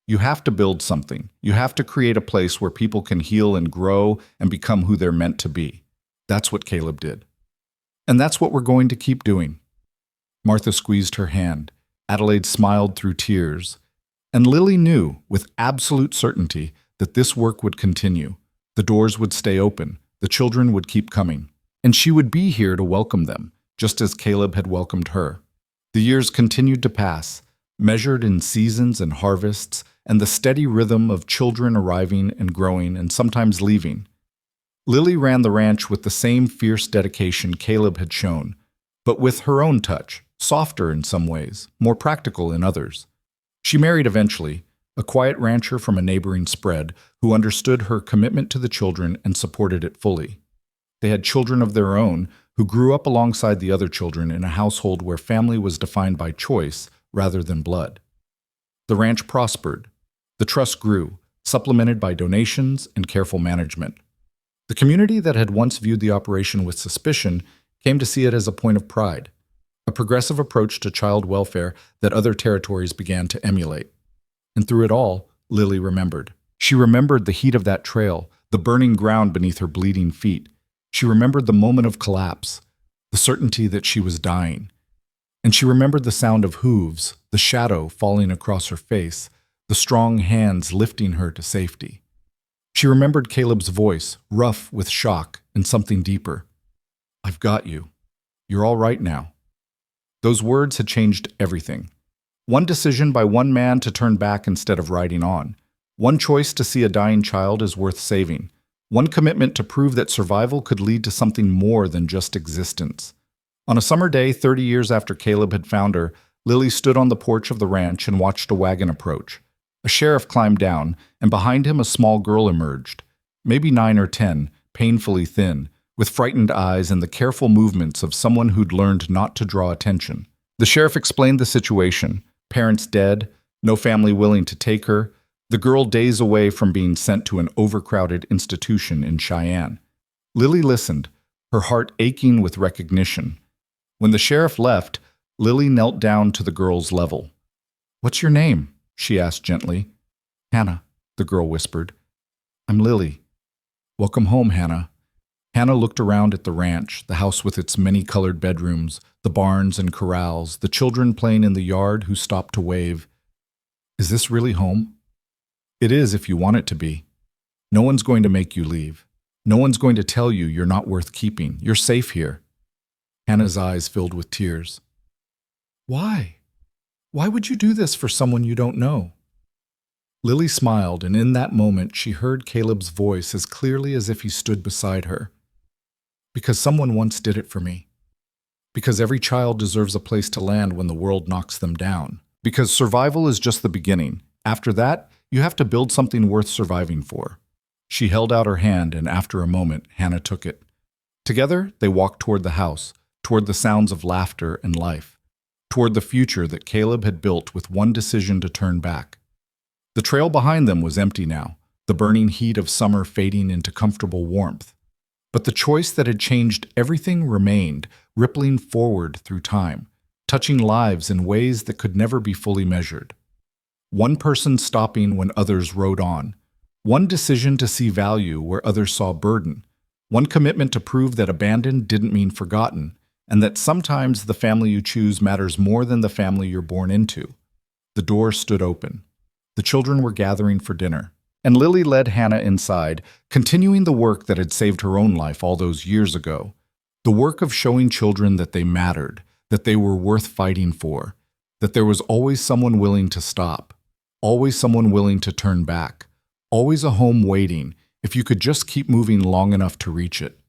You have to build something. You have to create a place where people can heal and grow and become who they're meant to be. That's what Caleb did. And that's what we're going to keep doing. Martha squeezed her hand. Adelaide smiled through tears. And Lily knew, with absolute certainty, that this work would continue. The doors would stay open. The children would keep coming. And she would be here to welcome them, just as Caleb had welcomed her. The years continued to pass, measured in seasons and harvests, and the steady rhythm of children arriving and growing and sometimes leaving. Lily ran the ranch with the same fierce dedication Caleb had shown, but with her own touch, softer in some ways, more practical in others. She married eventually, a quiet rancher from a neighboring spread who understood her commitment to the children and supported it fully. They had children of their own who grew up alongside the other children in a household where family was defined by choice rather than blood. The ranch prospered. The trust grew, supplemented by donations and careful management. The community that had once viewed the operation with suspicion came to see it as a point of pride, a progressive approach to child welfare that other territories began to emulate. And through it all, Lily remembered. She remembered the heat of that trail, the burning ground beneath her bleeding feet. She remembered the moment of collapse, the certainty that she was dying. And she remembered the sound of hooves, the shadow falling across her face, the strong hands lifting her to safety. She remembered Caleb's voice, rough with shock and something deeper. I've got you. You're all right now. Those words had changed everything. One decision by one man to turn back instead of riding on. One choice to see a dying child as worth saving. One commitment to prove that survival could lead to something more than just existence. On a summer day 30 years after Caleb had found her, Lily stood on the porch of the ranch and watched a wagon approach. A sheriff climbed down, and behind him a small girl emerged, maybe 9 or 10, painfully thin, with frightened eyes and the careful movements of someone who'd learned not to draw attention. The sheriff explained the situation. Parents dead, no family willing to take her, the girl days away from being sent to an overcrowded institution in Cheyenne. Lily listened, her heart aching with recognition. When the sheriff left, Lily knelt down to the girl's level. "What's your name?" she asked gently. "Hannah," the girl whispered. "I'm Lily." "Welcome home, Hannah." Hannah looked around at the ranch, the house with its many-colored bedrooms, the barns and corrals, the children playing in the yard who stopped to wave. "Is this really home?" "It is if you want it to be. No one's going to make you leave. No one's going to tell you you're not worth keeping. You're safe here." Hannah's eyes filled with tears. "Why? Why would you do this for someone you don't know?" Lily smiled, and in that moment she heard Caleb's voice as clearly as if he stood beside her. "Because someone once did it for me. Because every child deserves a place to land when the world knocks them down. Because survival is just the beginning. After that, you have to build something worth surviving for." She held out her hand, and after a moment, Hannah took it. Together, they walked toward the house, toward the sounds of laughter and life, toward the future that Caleb had built with one decision to turn back. The trail behind them was empty now, the burning heat of summer fading into comfortable warmth. But the choice that had changed everything remained, rippling forward through time, touching lives in ways that could never be fully measured. One person stopping when others rode on. One decision to see value where others saw burden. One commitment to prove that abandoned didn't mean forgotten, and that sometimes the family you choose matters more than the family you're born into. The door stood open. The children were gathering for dinner, and Lily led Hannah inside, continuing the work that had saved her own life all those years ago. The work of showing children that they mattered, that they were worth fighting for, that there was always someone willing to stop, always someone willing to turn back, always a home waiting if you could just keep moving long enough to reach it.